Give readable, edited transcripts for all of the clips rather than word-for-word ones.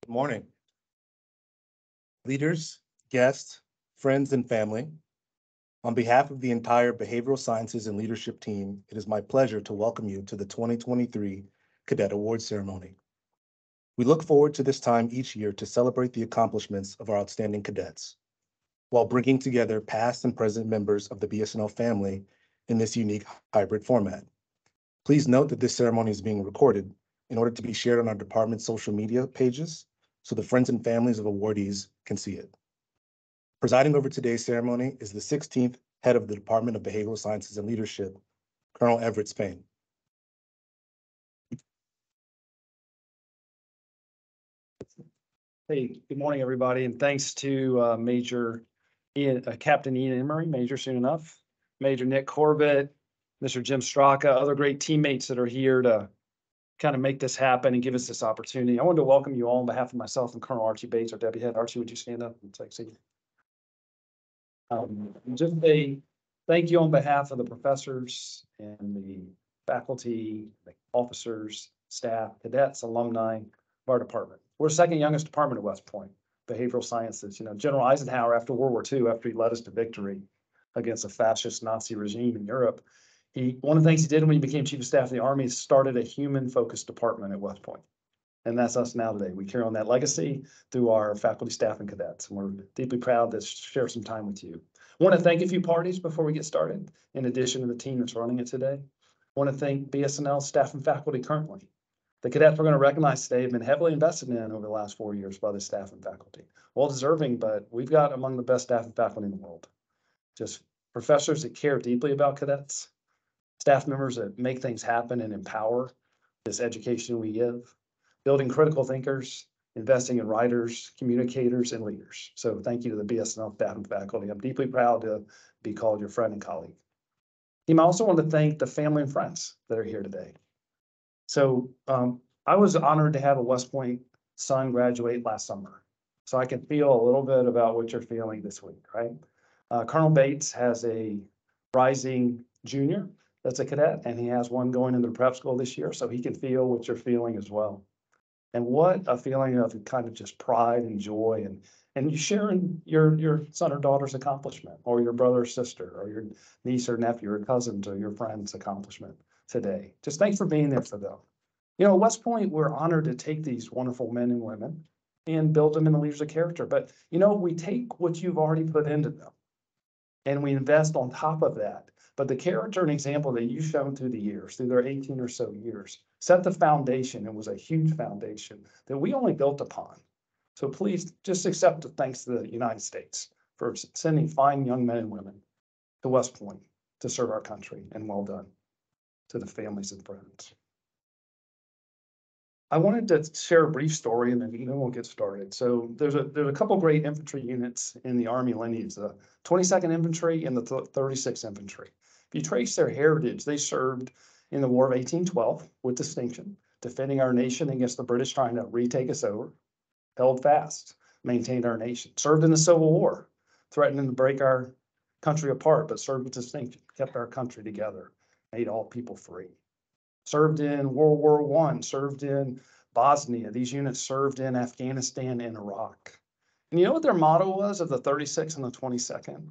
Good morning. Leaders, guests, friends, and family. On behalf of the entire Behavioral Sciences and Leadership team, it is my pleasure to welcome you to the 2023 Cadet Awards Ceremony. We look forward to this time each year to celebrate the accomplishments of our outstanding cadets, while bringing together past and present members of the BS&L family in this unique hybrid format. Please note that this ceremony is being recorded in order to be shared on our department's social media pages so the friends and families of awardees can see it. Presiding over today's ceremony is the 16th head of the Department of Behavioral Sciences and Leadership, Colonel Everett Spain. Hey, good morning, everybody, and thanks to Captain Ian Emery, Major soon enough, Major Nick Corbett, Mr. Jim Straka, other great teammates that are here to kind of make this happen and give us this opportunity. I wanted to welcome you all on behalf of myself and Colonel Archie Bates, our deputy head. Archie, would you stand up and take a seat? Just a thank you on behalf of the professors and the faculty, the officers, staff, cadets, alumni of our department. We're the second youngest department at West Point, behavioral sciences. General Eisenhower, after World War II, after he led us to victory against a fascist Nazi regime in Europe, one of the things he did when he became chief of staff of the Army is started a human-focused department at West Point. And that's us now today. We carry on that legacy through our faculty, staff, and cadets. And we're deeply proud to share some time with you. I want to thank a few parties before we get started, in addition to the team that's running it today. I want to thank BS&L staff and faculty currently. The cadets we're going to recognize today have been heavily invested in over the last 4 years by the staff and faculty. Well deserving, but we've got among the best staff and faculty in the world. Just professors that care deeply about cadets, staff members that make things happen and empower this education we give, building critical thinkers, investing in writers, communicators, and leaders. So thank you to the BS&L staff and faculty. I'm deeply proud to be called your friend and colleague. Team, I also want to thank the family and friends that are here today. So I was honored to have a West Point son graduate last summer. So I can feel a little bit about what you're feeling this week, right? Colonel Bates has a rising junior that's a cadet, and he has one going into the prep school this year, so he can feel what you're feeling as well. And what a feeling of kind of just pride and joy, and you sharing your son or daughter's accomplishment, or your brother or sister, or your niece or nephew or cousins or your friend's accomplishment today. Just thanks for being there for them. At West Point, we're honored to take these wonderful men and women and build them in the leaders of character. But, we take what you've already put into them and we invest on top of that. But the character and example that you've shown through the years, through their 18 or so years, set the foundation and was a huge foundation that we only built upon. So please just accept the thanks to the United States for sending fine young men and women to West Point to serve our country, and well done to the families and friends. I wanted to share a brief story and then we'll get started. So there's a couple great infantry units in the Army lineage, the 22nd Infantry and the 36th Infantry. If you trace their heritage, they served in the War of 1812 with distinction, defending our nation against the British trying to retake us over, held fast, maintained our nation, served in the Civil War, threatening to break our country apart, but served with distinction, kept our country together, made all people free. Served in World War I, served in Bosnia. These units served in Afghanistan and Iraq. And you know what their motto was of the 36th and the 22nd?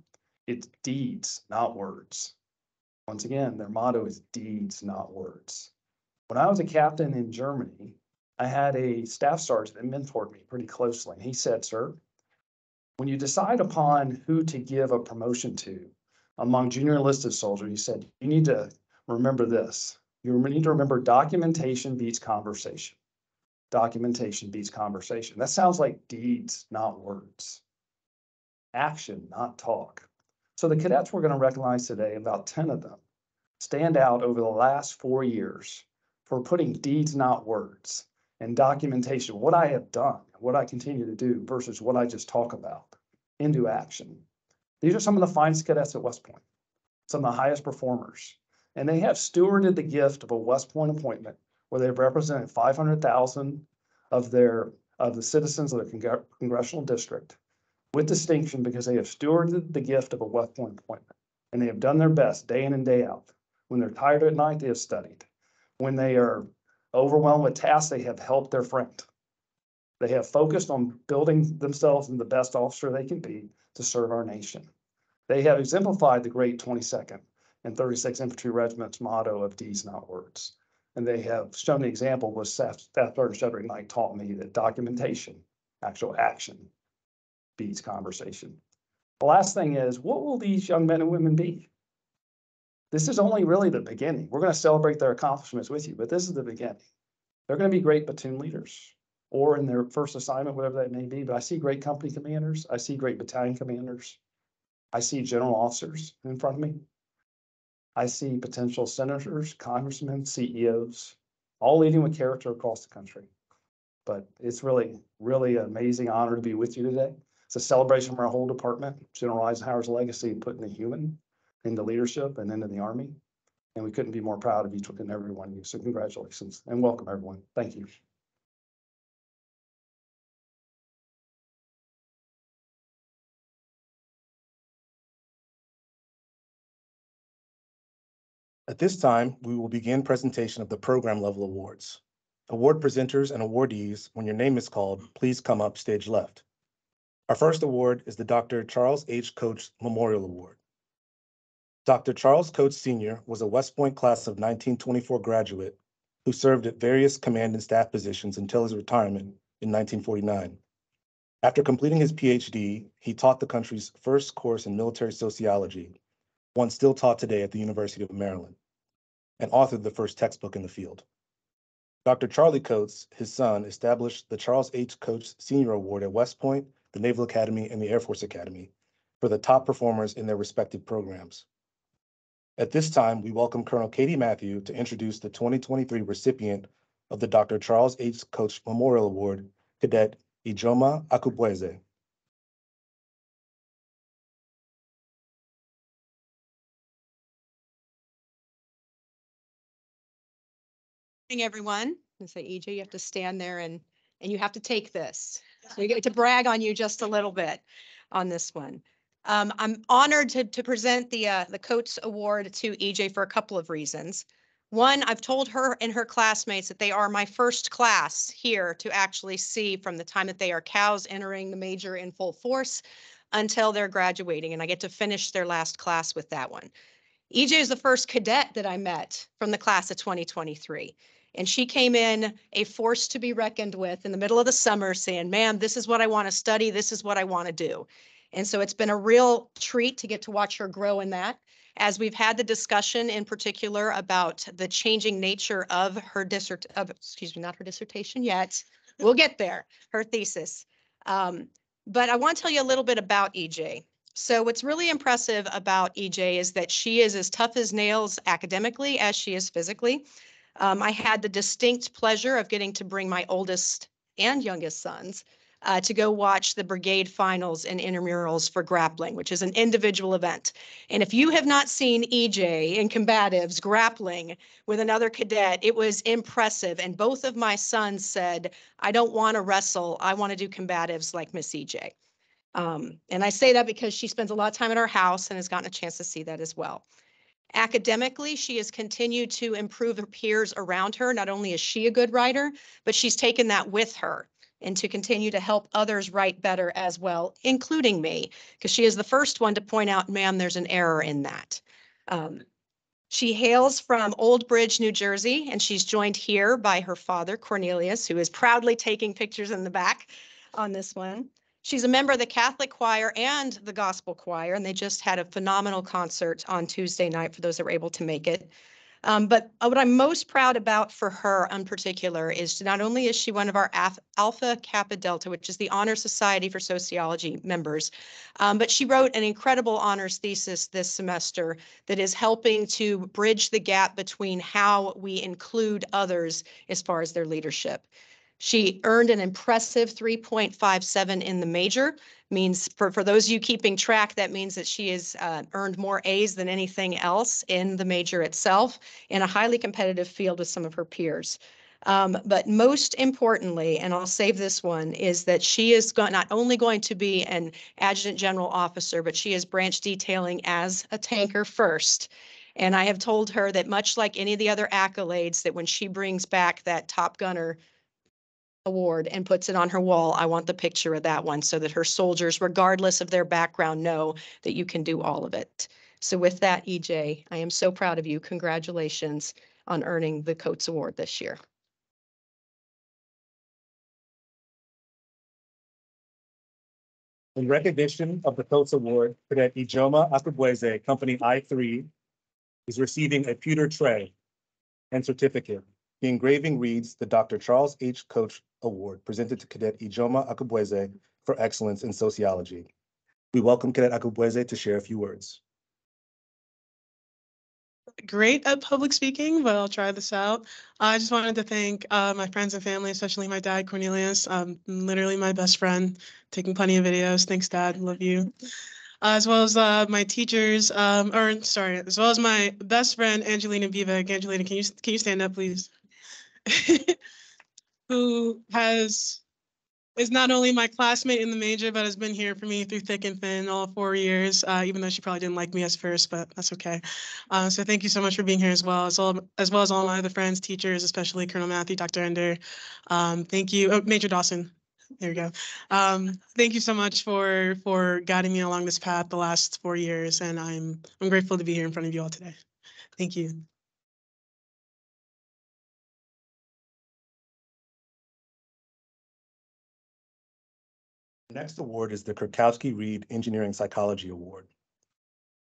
It's deeds, not words. Once again, their motto is deeds, not words. When I was a captain in Germany, I had a staff sergeant that mentored me pretty closely. He said, sir, when you decide upon who to give a promotion to among junior enlisted soldiers, he said, you need to remember this. You need to remember documentation beats conversation. Documentation beats conversation. That sounds like deeds, not words. Action, not talk. So the cadets we're going to recognize today, about 10 of them, stand out over the last 4 years for putting deeds, not words, and documentation, what I have done, what I continue to do versus what I just talk about, into action. These are some of the finest cadets at West Point, some of the highest performers. And they have stewarded the gift of a West Point appointment where they've represented 500,000 of the citizens of the congressional district with distinction because they have stewarded the gift of a West Point appointment. And they have done their best day in and day out. When they're tired at night, they have studied. When they are overwhelmed with tasks, they have helped their friend. They have focused on building themselves in the best officer they can be to serve our nation. They have exemplified the great 22nd and 36th Infantry Regiment's motto of deeds, not words. And they have shown the example with Staff Sergeant Shedrick Knight taught me that documentation, actual action, beats conversation. The last thing is, what will these young men and women be? This is only really the beginning. We're going to celebrate their accomplishments with you, but this is the beginning. They're going to be great platoon leaders or in their first assignment, whatever that may be. But I see great company commanders. I see great battalion commanders. I see general officers in front of me. I see potential senators, congressmen, CEOs, all leading with character across the country. But it's really, really an amazing honor to be with you today. It's a celebration of our whole department, General Eisenhower's legacy, putting the human into leadership and into the Army. And we couldn't be more proud of each and every one of you. So congratulations and welcome, everyone. Thank you. At this time, we will begin presentation of the program level awards. Award presenters and awardees, when your name is called, please come up stage left. Our first award is the Dr. Charles H. Coates Memorial Award. Dr. Charles Coates Sr. was a West Point class of 1924 graduate who served at various command and staff positions until his retirement in 1949. After completing his PhD, he taught the country's first course in military sociology, one still taught today at the University of Maryland, and authored the first textbook in the field. Dr. Charlie Coates, his son, established the Charles H. Coates Senior Award at West Point, the Naval Academy, and the Air Force Academy for the top performers in their respective programs. At this time, we welcome Colonel Katie Matthew to introduce the 2023 recipient of the Dr. Charles H. Coates Memorial Award, Cadet Ijoma Akubweze. Good morning, everyone. I say, EJ, you have to stand there and you have to take this. So you get to brag on you just a little bit on this one. I'm honored to present the Coates Award to EJ for a couple of reasons. One, I've told her and her classmates that they are my first class here to actually see from the time that they are cows entering the major in full force until they're graduating, and I get to finish their last class with that one. EJ is the first cadet that I met from the class of 2023. And she came in a force to be reckoned with in the middle of the summer saying, ma'am, this is what I want to study. This is what I want to do. And so it's been a real treat to get to watch her grow in that. As we've had the discussion in particular about the changing nature of her not her dissertation yet. We'll get there, her thesis. But I want to tell you a little bit about EJ. So what's really impressive about EJ is that she is as tough as nails academically as she is physically. I had the distinct pleasure of getting to bring my oldest and youngest sons to go watch the brigade finals and intramurals for grappling, which is an individual event. And if you have not seen EJ in combatives grappling with another cadet, it was impressive. And both of my sons said, I don't want to wrestle. I want to do combatives like Miss EJ. And I say that because she spends a lot of time at our house and has gotten a chance to see that as well. Academically, she has continued to improve her peers around her. Not only is she a good writer, but she's taken that with her and to continue to help others write better as well, including me, because she is the first one to point out, ma'am, there's an error in that. She hails from Old Bridge, New Jersey, and she's joined here by her father, Cornelius, who is proudly taking pictures in the back on this one. She's a member of the Catholic choir and the gospel choir, and they just had a phenomenal concert on Tuesday night for those that were able to make it. But what I'm most proud about for her in particular is not only is she one of our Alpha Kappa Delta, which is the Honor Society for Sociology members, but she wrote an incredible honors thesis this semester that is helping to bridge the gap between how we include others as far as their leadership. She earned an impressive 3.57 in the major. Means for those of you keeping track, that means that she has earned more A's than anything else in the major itself in a highly competitive field with some of her peers. But most importantly, and I'll save this one, is that she is not only going to be an adjutant general officer, but she is branch detailing as a tanker first. And I have told her that much like any of the other accolades, that when she brings back that Top Gunner award and puts it on her wall. I want the picture of that one so that her soldiers, regardless of their background, know that you can do all of it. So with that, EJ, I am so proud of you. Congratulations on earning the Coates Award this year. In recognition of the Coates Award, Cadet Ijoma Akubweze, Company I3, is receiving a pewter tray and certificate. The engraving reads, the Dr. Charles H. Coates Award, presented to Cadet Ijoma Akubweze for excellence in sociology. We welcome Cadet Akubweze to share a few words. Great at public speaking, but I'll try this out. I just wanted to thank my friends and family, especially my dad, Cornelius, literally my best friend, taking plenty of videos. Thanks, Dad. Love you. As well as my teachers, as well as my best friend, Angelina Vivek. Angelina, can you stand up, please? Who is not only my classmate in the major, but has been here for me through thick and thin all 4 years, even though she probably didn't like me at first, but that's okay. So thank you so much for being here as well as all my other friends, teachers, especially Colonel Matthew, Dr. Ender. Thank you, Major Dawson. There we go. Thank you so much for guiding me along this path the last 4 years, and I'm grateful to be here in front of you all today. Thank you. The next award is the Kurkowski-Reed Engineering Psychology Award.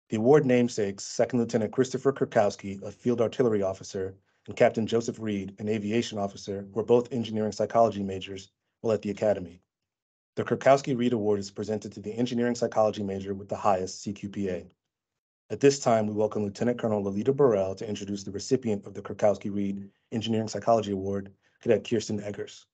The award namesakes, Second Lieutenant Christopher Kurkowski, a field artillery officer, and Captain Joseph Reed, an aviation officer, were both engineering psychology majors while at the academy. The Kurkowski-Reed Award is presented to the engineering psychology major with the highest CQPA. At this time, we welcome Lieutenant Colonel Lolita Burrell to introduce the recipient of the Kurkowski-Reed Engineering Psychology Award, Cadet Kirsten Eggers.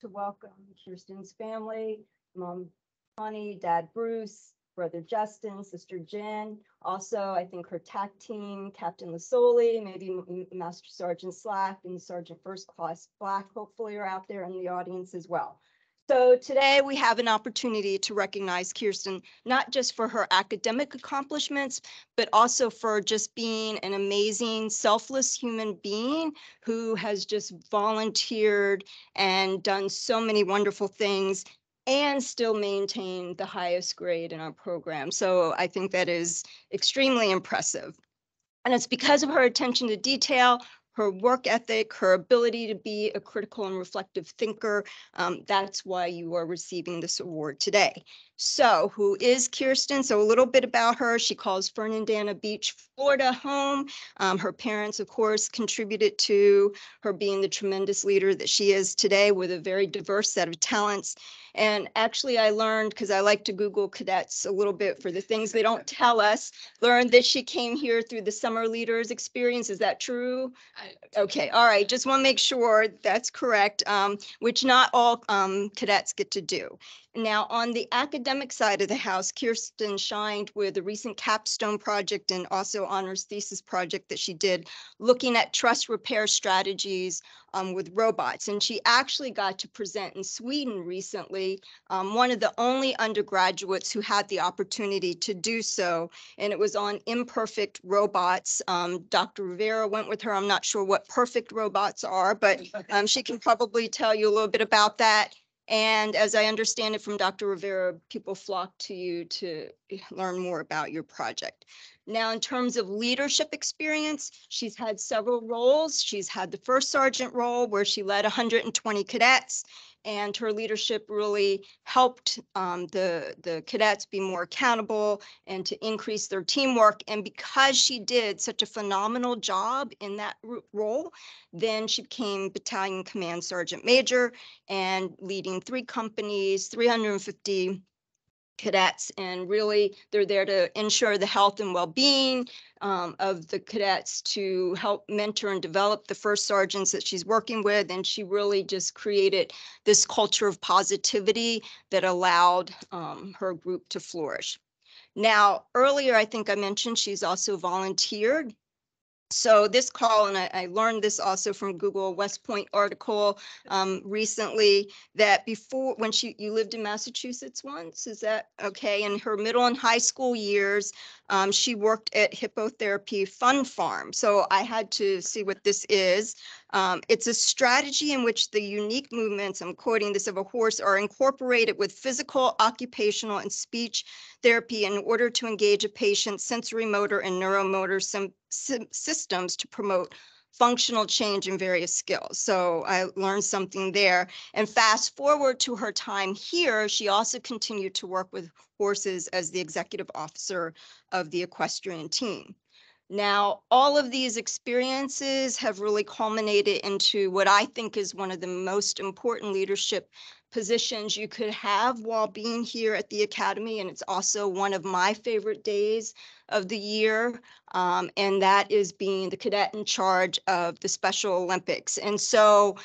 To welcome Kirsten's family, Mom Connie, Dad Bruce, Brother Justin, Sister Jen. Also, I think her TAC team, Captain Lasoli, maybe Master Sergeant Slack and Sergeant First Class Black, hopefully are out there in the audience as well. So today we have an opportunity to recognize Kirsten, not just for her academic accomplishments, but also for just being an amazing, selfless human being who has just volunteered and done so many wonderful things and still maintain the highest grade in our program. So I think that is extremely impressive. And it's because of her attention to detail, her work ethic, her ability to be a critical and reflective thinker. That's why you are receiving this award today. So who is Kirsten? So a little bit about her. She calls Fernandina Beach, Florida home. Her parents, of course, contributed to her being the tremendous leader that she is today with a very diverse set of talents. And actually I learned, because I like to Google cadets a little bit for the things they don't tell us, learned that she came here through the summer leaders experience. Is that true? Okay, all right, just want to make sure that's correct, which not all cadets get to do. Now, on the academic side of the house, Kirsten shined with a recent capstone project and also honors thesis project that she did looking at truss repair strategies with robots. And she actually got to present in Sweden recently, one of the only undergraduates who had the opportunity to do so. And it was on imperfect robots. Dr. Rivera went with her. I'm not sure what perfect robots are, but she can probably tell you a little bit about that. And as I understand it from Dr. Rivera, people flock to you to learn more about your project. Now, in terms of leadership experience, she's had several roles. She's had the first sergeant role where she led 120 cadets, and her leadership really helped the cadets be more accountable and to increase their teamwork. And because she did such a phenomenal job in that role, then she became Battalion Command Sergeant Major and leading 3 companies, 350 cadets, and really they're there to ensure the health and well-being of the cadets, to help mentor and develop the first sergeants that she's working with. And she really just created this culture of positivity that allowed her group to flourish. Now, earlier, I think I mentioned she's also volunteered So this call, and I learned this also from Google West Point article recently, that before, when you lived in Massachusetts once, is that okay? In her middle and high school years, she worked at Hippotherapy Fun Farm. So I had to see what this is. It's a strategy in which the unique movements, I'm quoting this, of a horse are incorporated with physical, occupational, and speech therapy in order to engage a patient's sensory motor and neuromotor systems to promote functional change in various skills. So I learned something there. And fast forward to her time here, she also continued to work with horses as the executive officer of the equestrian team. Now, all of these experiences have really culminated into what I think is one of the most important leadership positions you could have while being here at the Academy. And it's also one of my favorite days of the year. And that is being the cadet in charge of the Special Olympics. And so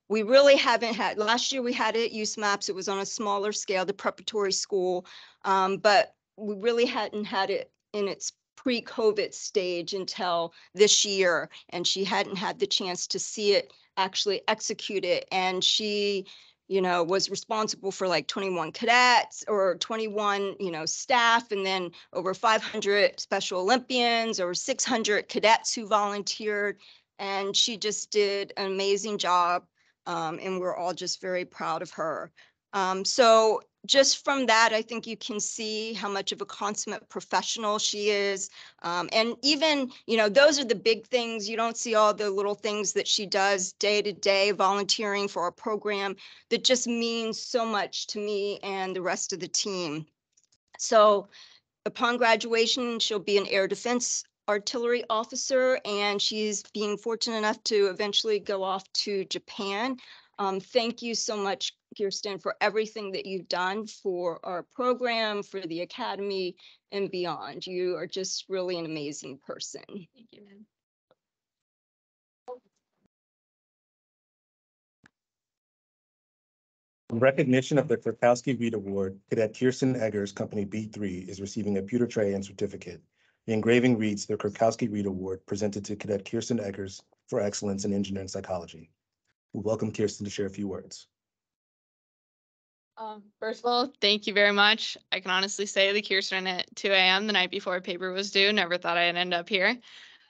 we really haven't had, last year we had it at USMAPS. It was on a smaller scale, the preparatory school, but we really hadn't had it in its pre-COVID stage until this year. And she hadn't had the chance to see it actually executed. And she, was responsible for like 21 cadets or 21, staff, and then over 500 Special Olympians, over 600 cadets who volunteered. And she just did an amazing job. And we're all just very proud of her. So just from that, I think you can see how much of a consummate professional she is. And even, those are the big things. You don't see all the little things that she does day to day, volunteering for our program, that just means so much to me and the rest of the team. So upon graduation, she'll be an air defense artillery officer, and she's being fortunate enough to eventually go off to Japan. Thank you so much, Kirsten, for everything that you've done for our program, for the Academy, and beyond. You are just really an amazing person. Thank you, man. In recognition of the Kurkowski Reed Award, Cadet Kirsten Eggers, Company B3, is receiving a pewter tray and certificate. The engraving reads the Kurkowski Reed Award presented to Cadet Kirsten Eggers for excellence in engineering psychology. We welcome Kirsten to share a few words. First of all, thank you very much. I can honestly say the Kirsten at 2 a.m. the night before paper was due. Never thought I'd end up here.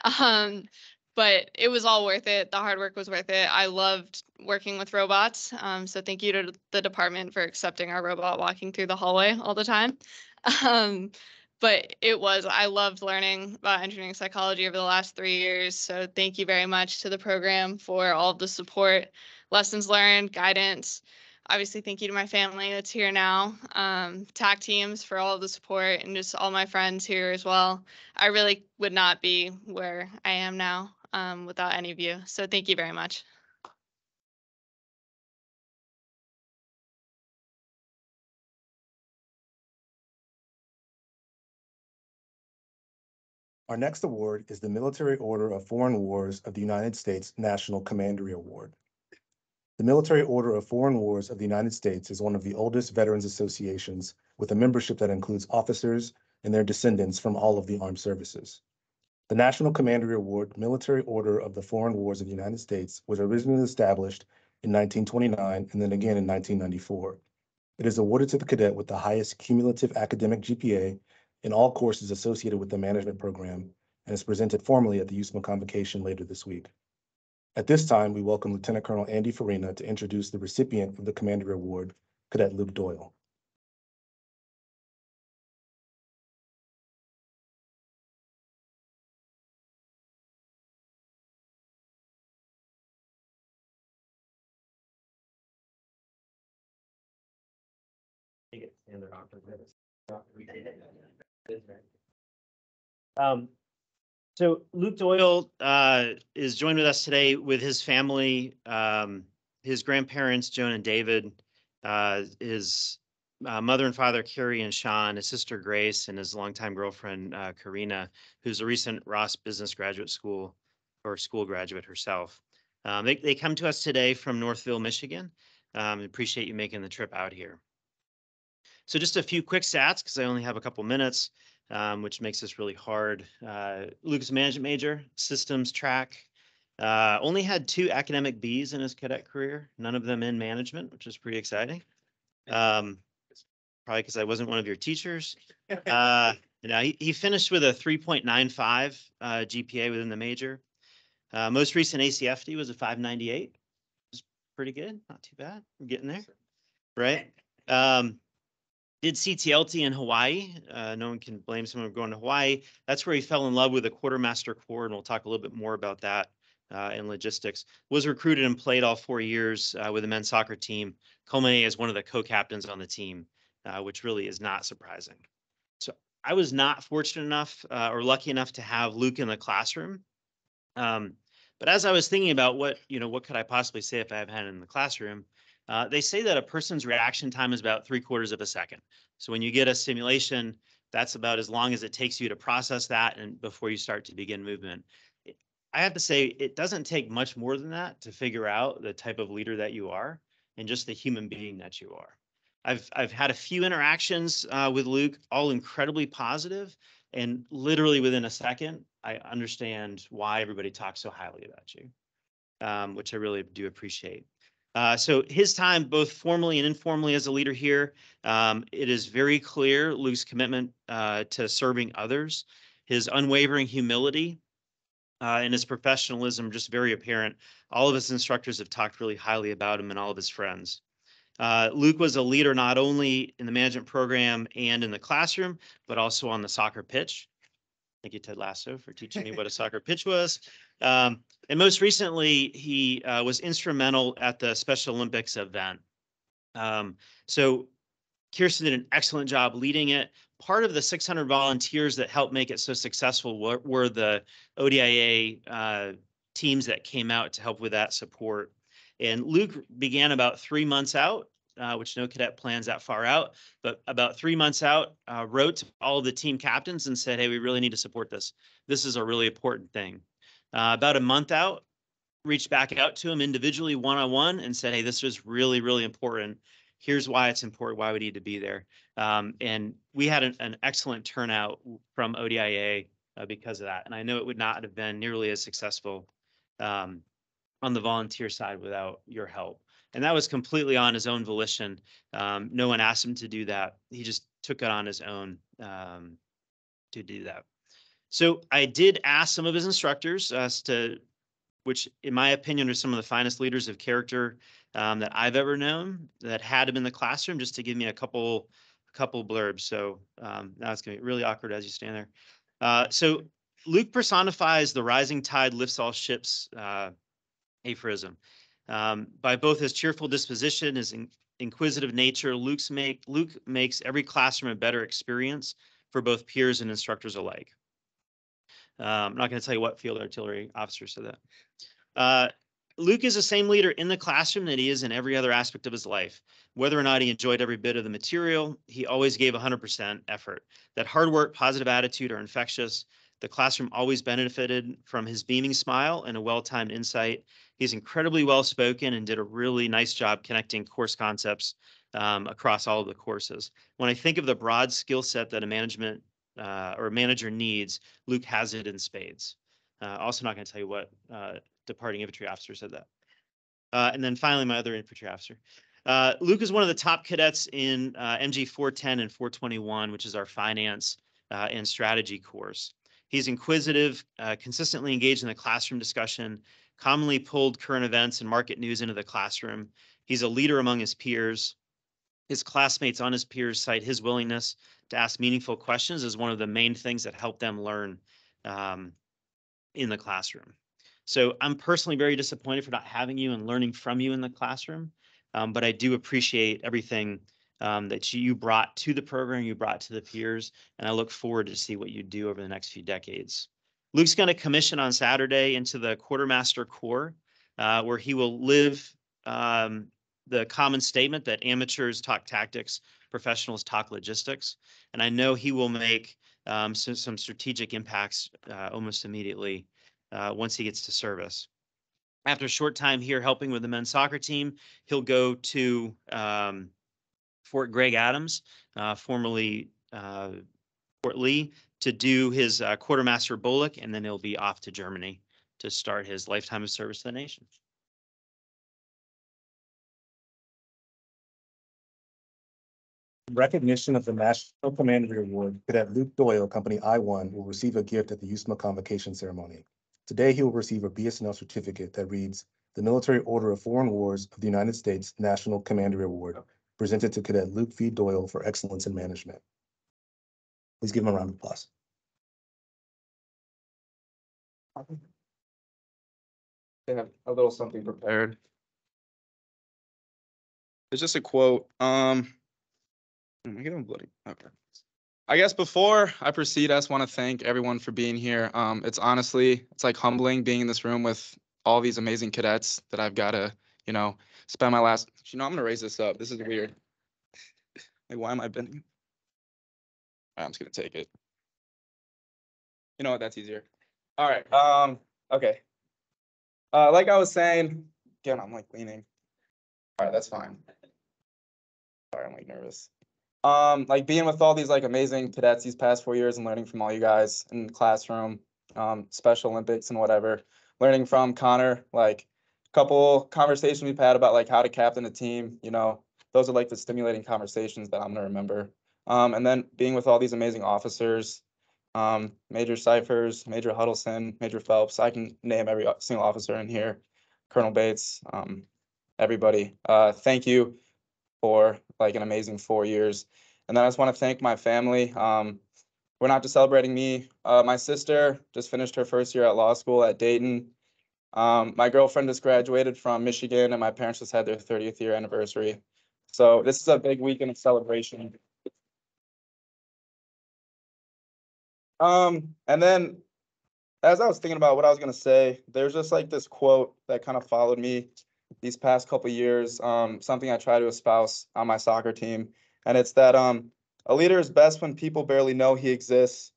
But it was all worth it. The hard work was worth it. I loved working with robots. So thank you to the department for accepting our robot walking through the hallway all the time. But I loved learning about engineering psychology over the last 3 years. So thank you very much to the program for all of the support, lessons learned, guidance. Obviously, thank you to my family that's here now, TAC teams for all of the support, and just all my friends here as well. I really would not be where I am now without any of you. So thank you very much. Our next award is the Military Order of Foreign Wars of the United States National Commandery Award. The Military Order of Foreign Wars of the United States is one of the oldest veterans associations with a membership that includes officers and their descendants from all of the armed services. The National Commandery Award, Military Order of the Foreign Wars of the United States, was originally established in 1929 and then again in 1994. It is awarded to the cadet with the highest cumulative academic GPA in all courses associated with the management program and is presented formally at the USMA convocation later this week. At this time, we welcome Lieutenant Colonel Andy Farina to introduce the recipient of the Commandery Award, Cadet Luke Doyle. So Luke Doyle is joined with us today with his family, his grandparents, Joan and David, his mother and father, Carrie and Sean, his sister, Grace, and his longtime girlfriend, Karina, who's a recent Ross Business Graduate School or school graduate herself. They come to us today from Northville, Michigan. Appreciate you making the trip out here. So just a few quick stats, because I only have a couple minutes, which makes this really hard. Luke is a management major, systems track. Only had 2 academic Bs in his cadet career, none of them in management, which is pretty exciting. Probably because I wasn't one of your teachers. He finished with a 3.95 GPA within the major. Most recent ACFD was a 598. Which is pretty good, not too bad. We're getting there, right? Did CTLT in Hawaii. No one can blame someone for going to Hawaii. That's where he fell in love with the quartermaster corps, and we'll talk a little bit more about that in logistics. Was recruited and played all 4 years with the men's soccer team, culminating as one of the co-captains on the team, which really is not surprising. So I was not fortunate enough or lucky enough to have Luke in the classroom. But as I was thinking about what could I possibly say if I have had him in the classroom, they say that a person's reaction time is about 3/4 of a second. So when you get a simulation, that's about as long as it takes you to process that and before you start to begin movement. I have to say, it doesn't take much more than that to figure out the type of leader that you are and just the human being that you are. I've had a few interactions with Luke, all incredibly positive, and literally within a second, I understand why everybody talks so highly about you, which I really do appreciate. So his time, both formally and informally as a leader here, it is very clear Luke's commitment to serving others, his unwavering humility, and his professionalism, just very apparent. All of his instructors have talked really highly about him and all of his friends. Luke was a leader not only in the management program and in the classroom, but also on the soccer pitch. Thank you, Ted Lasso, for teaching me what a soccer pitch was. And most recently, he was instrumental at the Special Olympics event. So Kirsten did an excellent job leading it. Part of the 600 volunteers that helped make it so successful were the ODIA teams that came out to help with that support. And Luke began about 3 months out, which no cadet plans that far out, but about 3 months out, wrote to all of the team captains and said, hey, we really need to support this. This is a really important thing. About a month out, reached back out to him individually, one-on-one, and said, hey, this is really, really important. Here's why it's important, why we need to be there. And we had an excellent turnout from ODIA because of that. And I know it would not have been nearly as successful on the volunteer side without your help. And that was completely on his own volition. No one asked him to do that. He just took it on his own to do that. So I did ask some of his instructors as to which, in my opinion, are some of the finest leaders of character that I've ever known that had him in the classroom, just to give me a couple blurbs. So now it's going to be really awkward as you stand there. So Luke personifies the rising tide lifts all ships aphorism. By both his cheerful disposition, his inquisitive nature, Luke makes every classroom a better experience for both peers and instructors alike. I'm not going to tell you what field artillery officer said that. Luke is the same leader in the classroom that he is in every other aspect of his life. Whether or not he enjoyed every bit of the material, he always gave 100% effort. That hard work, positive attitude are infectious. The classroom always benefited from his beaming smile and a well-timed insight. He's incredibly well-spoken and did a really nice job connecting course concepts across all of the courses. When I think of the broad skill set that a manager needs, Luke has it in spades. Also not going to tell you what departing infantry officer said that. And then finally, my other infantry officer. Luke is one of the top cadets in MG 410 and 421, which is our finance and strategy course. He's inquisitive, consistently engaged in the classroom discussion, commonly pulled current events and market news into the classroom. He's a leader among his peers. His classmates on his peers cite his willingness to ask meaningful questions as one of the main things that help them learn in the classroom. So I'm personally very disappointed for not having you and learning from you in the classroom, but I do appreciate everything that you brought to the program, you brought to the peers, and I look forward to see what you do over the next few decades. Luke's going to commission on Saturday into the Quartermaster Corps, where he will live the common statement that amateurs talk tactics, professionals talk logistics. And I know he will make some strategic impacts almost immediately once he gets to service. After a short time here helping with the men's soccer team, he'll go to Fort Greg Adams, formerly Fort Lee, to do his quartermaster bullock, and then he'll be off to Germany to start his lifetime of service to the nation. In recognition of the National Commander Award, Cadet Luke Doyle, Company I-1, will receive a gift at the USMA convocation ceremony. Today, he will receive a BS&L certificate that reads, "The Military Order of Foreign Wars of the United States National Commander Award, presented to Cadet Luke V. Doyle for excellence in management." Please give him a round of applause. I have a little something prepared. It's just a quote. Am I getting bloody? Okay. I guess before I proceed, I just want to thank everyone for being here. It's like humbling being in this room with all these amazing cadets that I've got to, spend my last, I'm going to raise this up. This is weird. Like, why am I bending? I'm just going to take it. You know what? That's easier. All right. Okay. Like I was saying, again, I'm like leaning. All right, that's fine. Sorry, I'm like nervous. Like being with all these like amazing cadets these past 4 years and learning from all you guys in the classroom, Special Olympics and whatever, learning from Connor, like a couple conversations we've had about like how to captain a team, those are like the stimulating conversations that I'm gonna remember. And then being with all these amazing officers, Major Cyphers, Major Huddleston, Major Phelps, I can name every single officer in here, Colonel Bates, everybody. Thank you for like an amazing 4 years. And then I just want to thank my family. We're not just celebrating me. My sister just finished her first year at law school at Dayton. My girlfriend just graduated from Michigan, and my parents just had their 30th year anniversary. So this is a big weekend of celebration. And then as I was thinking about what I was going to say, there's just like this quote that kind of followed me these past couple years, something I try to espouse on my soccer team. And it's that a leader is best when people barely know he exists.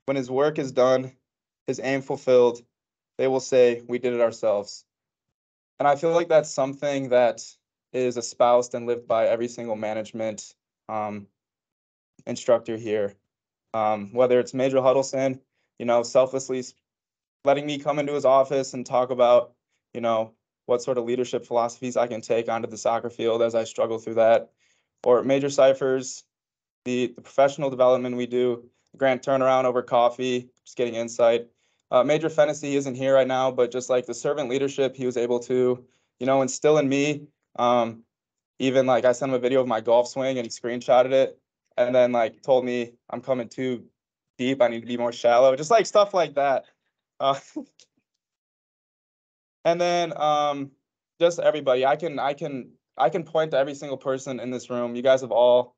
When his work is done, his aim fulfilled, they will say, "We did it ourselves." And I feel like that's something that is espoused and lived by every single management instructor here. Whether it's Major Huddleston, selflessly letting me come into his office and talk about, what sort of leadership philosophies I can take onto the soccer field as I struggle through that. Or Major Cyphers, the professional development we do, grand turnaround over coffee, just getting insight. Major Fennessy isn't here right now, but just like the servant leadership he was able to, instill in me. Even like I sent him a video of my golf swing and he screenshotted it and then like told me I'm coming too deep, I need to be more shallow, just like stuff like that. And then just everybody, I can point to every single person in this room. You guys have all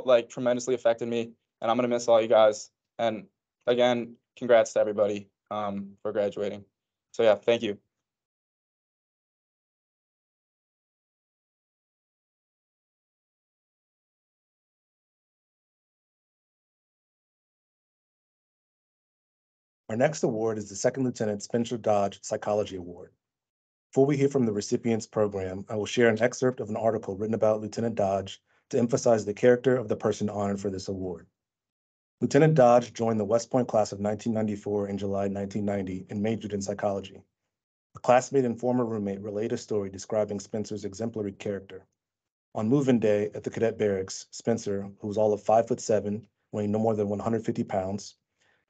like tremendously affected me, and I'm gonna miss all you guys. And again, congrats to everybody for graduating. So yeah, thank you. Our next award is the Second Lieutenant Spencer Dodge Psychology Award. Before we hear from the recipients program, I will share an excerpt of an article written about Lieutenant Dodge to emphasize the character of the person honored for this award. Lieutenant Dodge joined the West Point class of 1994 in July 1990 and majored in psychology. A classmate and former roommate relayed a story describing Spencer's exemplary character. On move-in day at the cadet barracks, Spencer, who was all of 5'7", weighing no more than 150 pounds,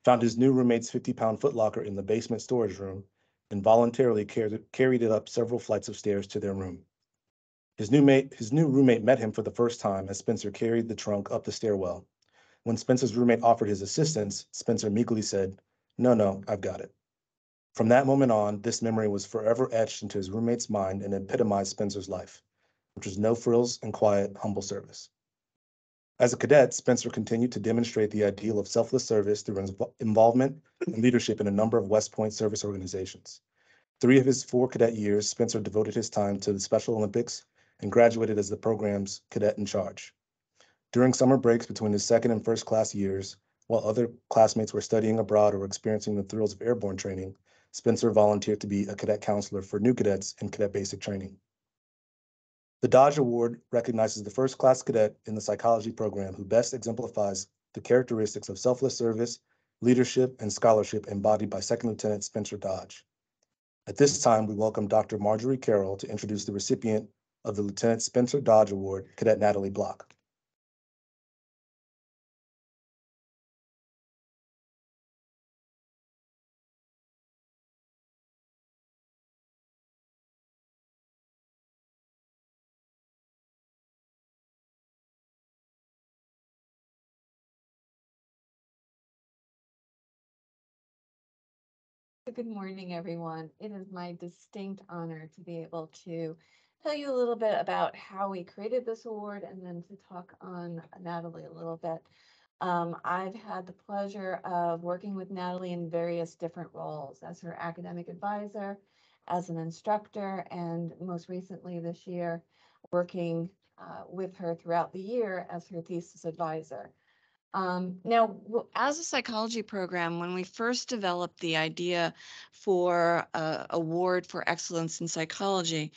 found his new roommate's 50-pound footlocker in the basement storage room and voluntarily carried it up several flights of stairs to their room. His new roommate met him for the first time as Spencer carried the trunk up the stairwell. When Spencer's roommate offered his assistance, Spencer meekly said, No, I've got it." From that moment on, this memory was forever etched into his roommate's mind and epitomized Spencer's life, which was no frills and quiet, humble service. As a cadet, Spencer continued to demonstrate the ideal of selfless service through involvement and leadership in a number of West Point service organizations. 3 of his 4 cadet years, Spencer devoted his time to the Special Olympics and graduated as the program's cadet in charge. During summer breaks between his second and first class years, while other classmates were studying abroad or experiencing the thrills of airborne training, Spencer volunteered to be a cadet counselor for new cadets in cadet basic training. The Dodge Award recognizes the first-class cadet in the psychology program who best exemplifies the characteristics of selfless service, leadership, and scholarship embodied by Second Lieutenant Spencer Dodge. At this time, we welcome Dr. Marjorie Carroll to introduce the recipient of the Lieutenant Spencer Dodge Award, Cadet Natalie Block. Good morning, everyone. It is my distinct honor to be able to tell you a little bit about how we created this award and then to talk on Natalie a little bit. I've had the pleasure of working with Natalie in various different roles as her academic advisor, as an instructor, and most recently this year, working with her throughout the year as her thesis advisor. Now, as a psychology program, when we first developed the idea for a award for excellence in psychology,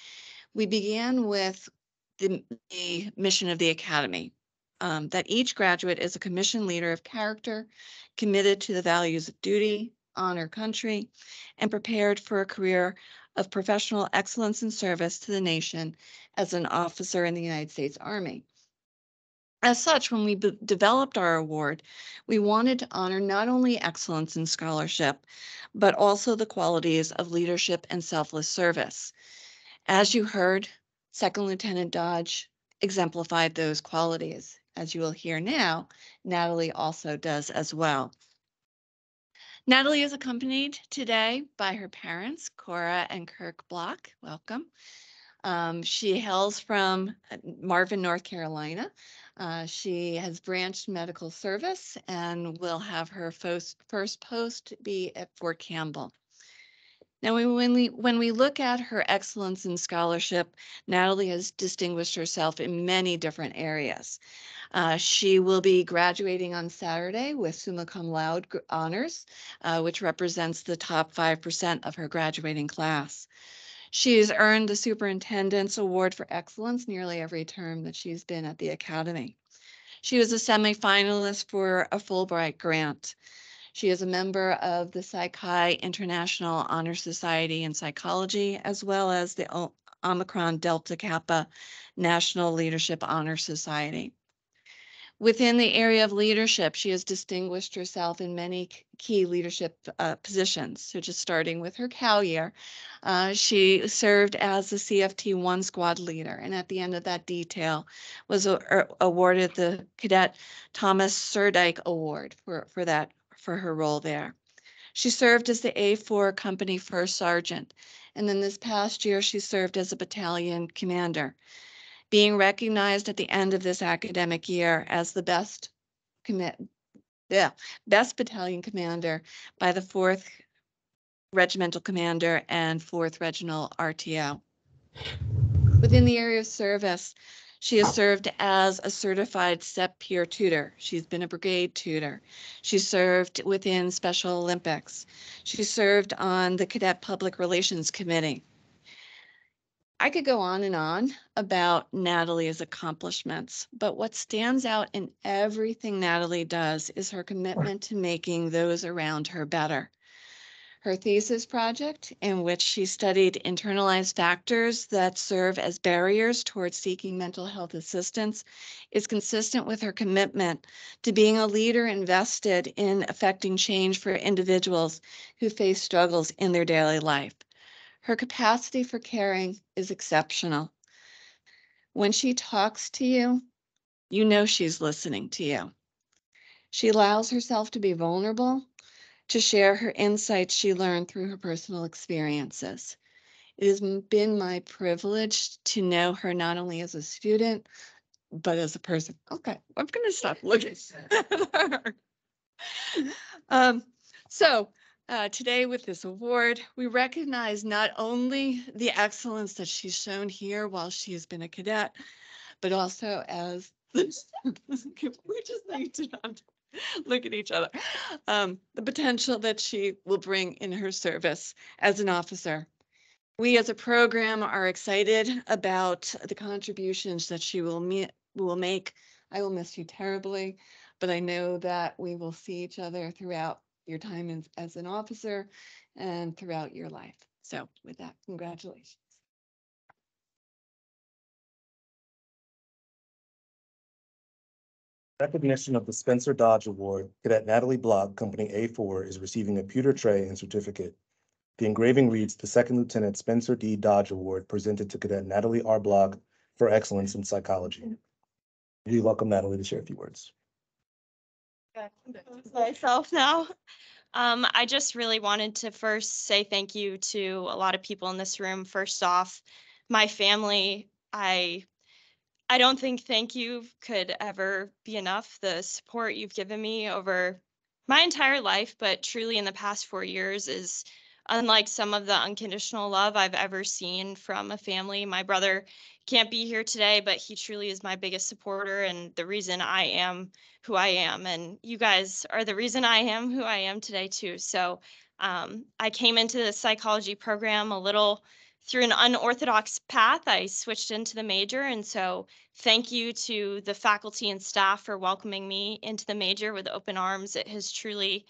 we began with the mission of the academy, that each graduate is a commissioned leader of character, committed to the values of duty, honor country, and prepared for a career of professional excellence and service to the nation as an officer in the United States Army. As such, when we developed our award, we wanted to honor not only excellence in scholarship, but also the qualities of leadership and selfless service. As you heard, Second Lieutenant Dodge exemplified those qualities. As you will hear now, Natalie also does as well. Natalie is accompanied today by her parents, Cora and Kirk Block. Welcome. She hails from Marvin, North Carolina. She has branched medical service and will have her first post be at Fort Campbell. Now, when we look at her excellence in scholarship, Natalie has distinguished herself in many different areas. She will be graduating on Saturday with summa cum laude honors, which represents the top 5% of her graduating class. She has earned the Superintendent's Award for Excellence nearly every term that she's been at the Academy. She was a semifinalist for a Fulbright grant. She is a member of the Psi Chi International Honor Society in Psychology, as well as the Omicron Delta Kappa National Leadership Honor Society. Within the area of leadership, she has distinguished herself in many key leadership positions. So just starting with her Cal year, she served as the CFT-1 squad leader, and at the end of that detail was awarded the Cadet Thomas Surdike Award for her role there. She served as the A4 Company First Sergeant, and then this past year she served as a battalion commander, being recognized at the end of this academic year as the best battalion commander by the 4th Regimental Commander and 4th Regimental RTO. Within the area of service, she has served as a certified SEP peer tutor. She's been a brigade tutor. She served within Special Olympics. She served on the Cadet Public Relations Committee. I could go on about Natalie's accomplishments, but what stands out in everything Natalie does is her commitment to making those around her better. Her thesis project, in which she studied internalized factors that serve as barriers towards seeking mental health assistance, is consistent with her commitment to being a leader invested in affecting change for individuals who face struggles in their daily life. Her capacity for caring is exceptional. When she talks to you, you know she's listening to you. She allows herself to be vulnerable, to share her insights she learned through her personal experiences. It has been my privilege to know her not only as a student, but as a person. Okay, I'm going to stop looking at her. Today with this award, we recognize not only the excellence that she's shown here while she's been a cadet, but also as we just need to look at each other. The potential that she will bring in her service as an officer. We as a program are excited about the contributions that she will make. I will miss you terribly, but I know that we will see each other throughout your time as an officer and throughout your life. So with that, congratulations. Recognition of the Spencer Dodge Award, Cadet Natalie Block, Company A4, is receiving a pewter tray and certificate. The engraving reads, "The Second Lieutenant Spencer D. Dodge Award presented to Cadet Natalie R. Block for excellence in psychology." We welcome Natalie to share a few words. Myself now. I just really wanted to first say thank you to a lot of people in this room. First off, my family. I don't think thank you could ever be enough. The support you've given me over my entire life, but truly in the past 4 years, is unlike some of the unconditional love I've ever seen from a family. My brother can't be here today, but he truly is my biggest supporter and the reason I am who I am. And you guys are the reason I am who I am today too. So I came into the psychology program a little through an unorthodox path. I switched into the major, and so thank you to the faculty and staff for welcoming me into the major with open arms. It has truly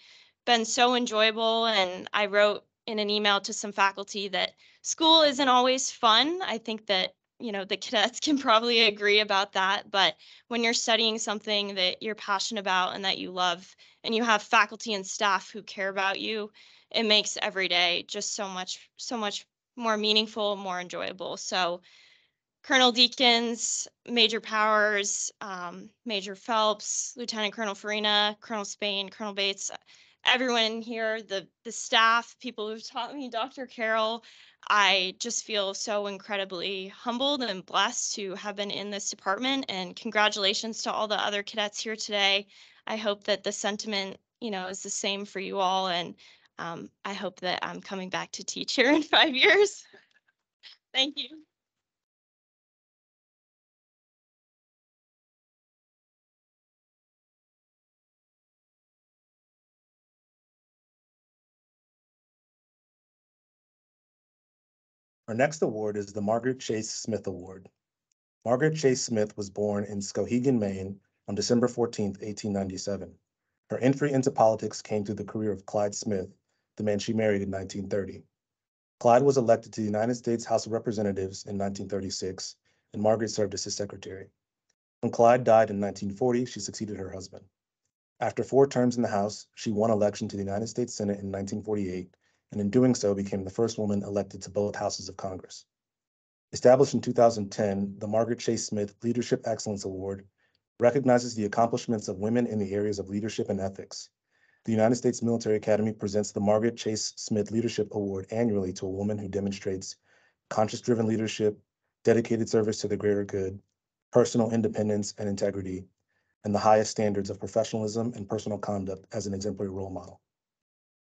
been so enjoyable, and I wrote in an email to some faculty that school isn't always fun. I think that, the cadets can probably agree about that, but when you're studying something that you're passionate about and that you love, and you have faculty and staff who care about you, it makes every day just so much more meaningful, more enjoyable. So Colonel Deakins, Major Powers, Major Phelps, Lieutenant Colonel Farina, Colonel Spain, Colonel Bates, everyone here, the staff, people who've taught me, Dr. Carroll, I just feel so incredibly humbled and blessed to have been in this department. And congratulations to all the other cadets here today. I hope that the sentiment, is the same for you all. And I hope that I'm coming back to teach here in 5 years. Thank you. Our next award is the Margaret Chase Smith Award. Margaret Chase Smith was born in Skowhegan, Maine on December 14, 1897. Her entry into politics came through the career of Clyde Smith, the man she married in 1930. Clyde was elected to the United States House of Representatives in 1936, and Margaret served as his secretary. When Clyde died in 1940, she succeeded her husband. After 4 terms in the House, she won election to the United States Senate in 1948, and in doing so became the first woman elected to both houses of Congress. Established in 2010, the Margaret Chase Smith Leadership Excellence Award recognizes the accomplishments of women in the areas of leadership and ethics. The United States Military Academy presents the Margaret Chase Smith Leadership Award annually to a woman who demonstrates conscience-driven leadership, dedicated service to the greater good, personal independence and integrity, and the highest standards of professionalism and personal conduct as an exemplary role model.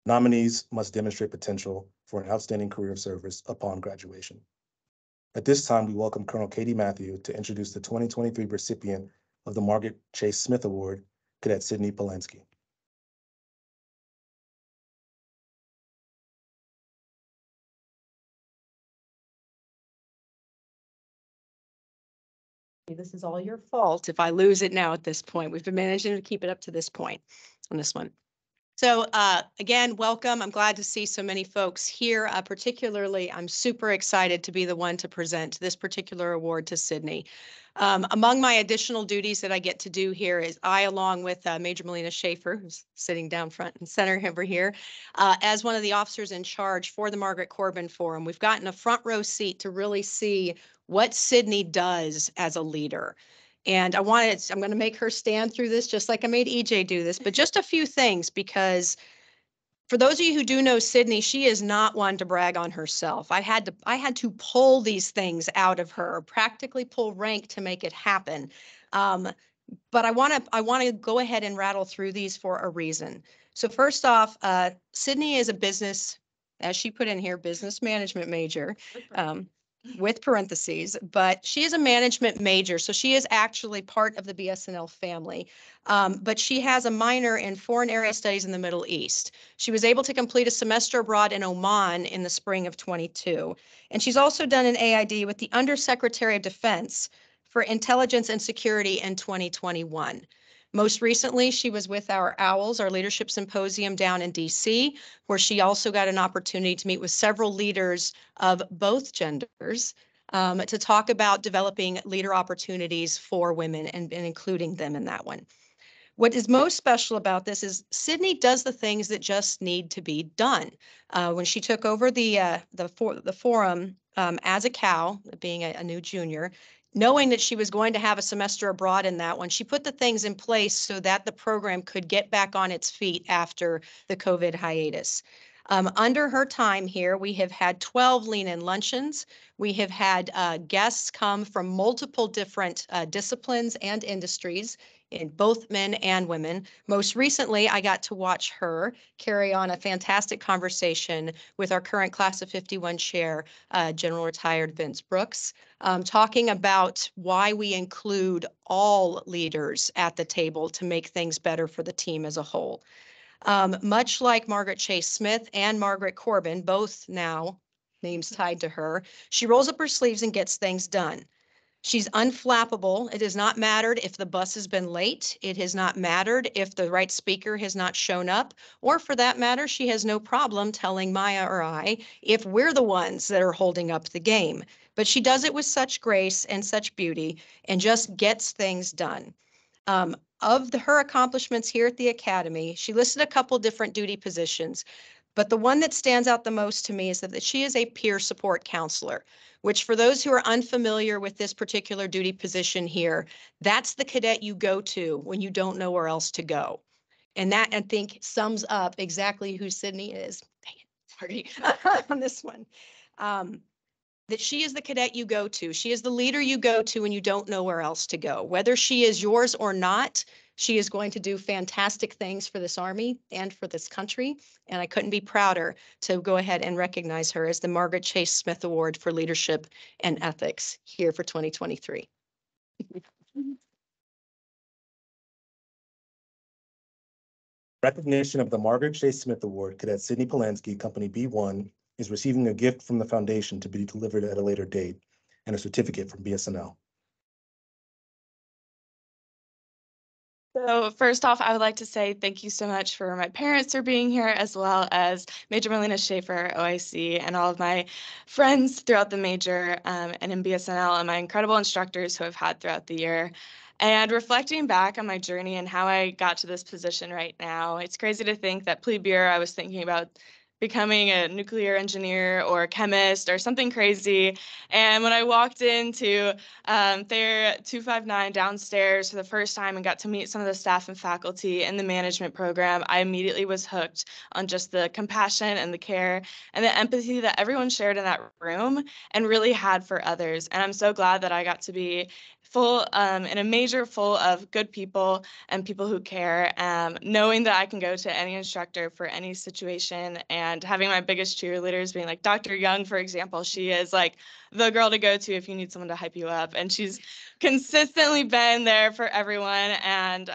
Nominees must demonstrate potential for an outstanding career of service upon graduation. At this time, we welcome Colonel Katie Matthew to introduce the 2023 recipient of the Margaret Chase Smith Award, Cadet Sydney Polanski. This is all your fault if I lose it now at this point. We've been managing to keep it up to this point on this one. So again, welcome. I'm glad to see so many folks here. Particularly, I'm super excited to be the one to present this particular award to Sydney. Among my additional duties that I get to do here is I, along with Major Melina Schaefer, who's sitting down front and center over here, as one of the officers in charge for the Margaret Corbin Forum, we've gotten a front row seat to really see what Sydney does as a leader. And I'm going to make her stand through this just like I made EJ do this, but just a few things, because for those of you who do know Sydney, she is not one to brag on herself. I had to pull these things out of her, practically pull rank to make it happen. But I want to go ahead and rattle through these for a reason. So first off, Sydney is a business, as she put in here, business management major. with parentheses, but she is a management major, so she is actually part of the BS&L family. But she has a minor in foreign area studies in the Middle East. She was able to complete a semester abroad in Oman in the spring of 22. And she's also done an AID with the Undersecretary of Defense for Intelligence and Security in 2021. Most recently, she was with our OWLS, our leadership symposium down in DC, where she also got an opportunity to meet with several leaders of both genders to talk about developing leader opportunities for women and including them in that one. What is most special about this is Sydney does the things that just need to be done. When she took over the forum as a cow, being a new junior, knowing that she was going to have a semester abroad in that one, she put the things in place so that the program could get back on its feet after the COVID hiatus. Under her time here, we have had 12 lean-in luncheons. We have had guests come from multiple different disciplines and industries, in both men and women. Most recently, I got to watch her carry on a fantastic conversation with our current class of 51 chair, General Retired Vince Brooks, talking about why we include all leaders at the table to make things better for the team as a whole. Much like Margaret Chase Smith and Margaret Corbin, both now names tied to her, she rolls up her sleeves and gets things done. She's unflappable. It has not mattered if the bus has been late. It has not mattered if the right speaker has not shown up, or for that matter, she has no problem telling Maya or I if we're the ones that are holding up the game. But she does it with such grace and such beauty and just gets things done. Of her accomplishments here at the Academy, she listed a couple different duty positions, but the one that stands out the most to me is that she is a peer support counselor, which for those who are unfamiliar with this particular duty position here, that's the cadet you go to when you don't know where else to go. And that, I think, sums up exactly who Sydney is. Dang it, sorry, on this one. That she is the cadet you go to. She is the leader you go to when you don't know where else to go. Whether she is yours or not, she is going to do fantastic things for this Army and for this country. And I couldn't be prouder to go ahead and recognize her as the Margaret Chase Smith Award for Leadership and Ethics here for 2023. Recognition of the Margaret Chase Smith Award, Cadet Sydney Polanski, Company B1, is receiving a gift from the foundation to be delivered at a later date and a certificate from BS&L. So first off, I would like to say thank you so much for my parents for being here, as well as Major Marlena Schaefer, OIC, and all of my friends throughout the major and in BS&L, and my incredible instructors who I've had throughout the year. And reflecting back on my journey and how I got to this position right now, it's crazy to think that plebe year I was thinking about becoming a nuclear engineer or a chemist or something crazy. And when I walked into Thayer 259 downstairs for the first time and got to meet some of the staff and faculty in the management program, I immediately was hooked on just the compassion and the care and the empathy that everyone shared in that room and really had for others. And I'm so glad that I got to be full in a major full of good people and people who care, knowing that I can go to any instructor for any situation, and having my biggest cheerleaders being like Dr. Young, for example. She is like the girl to go to if you need someone to hype you up, and she's consistently been there for everyone. And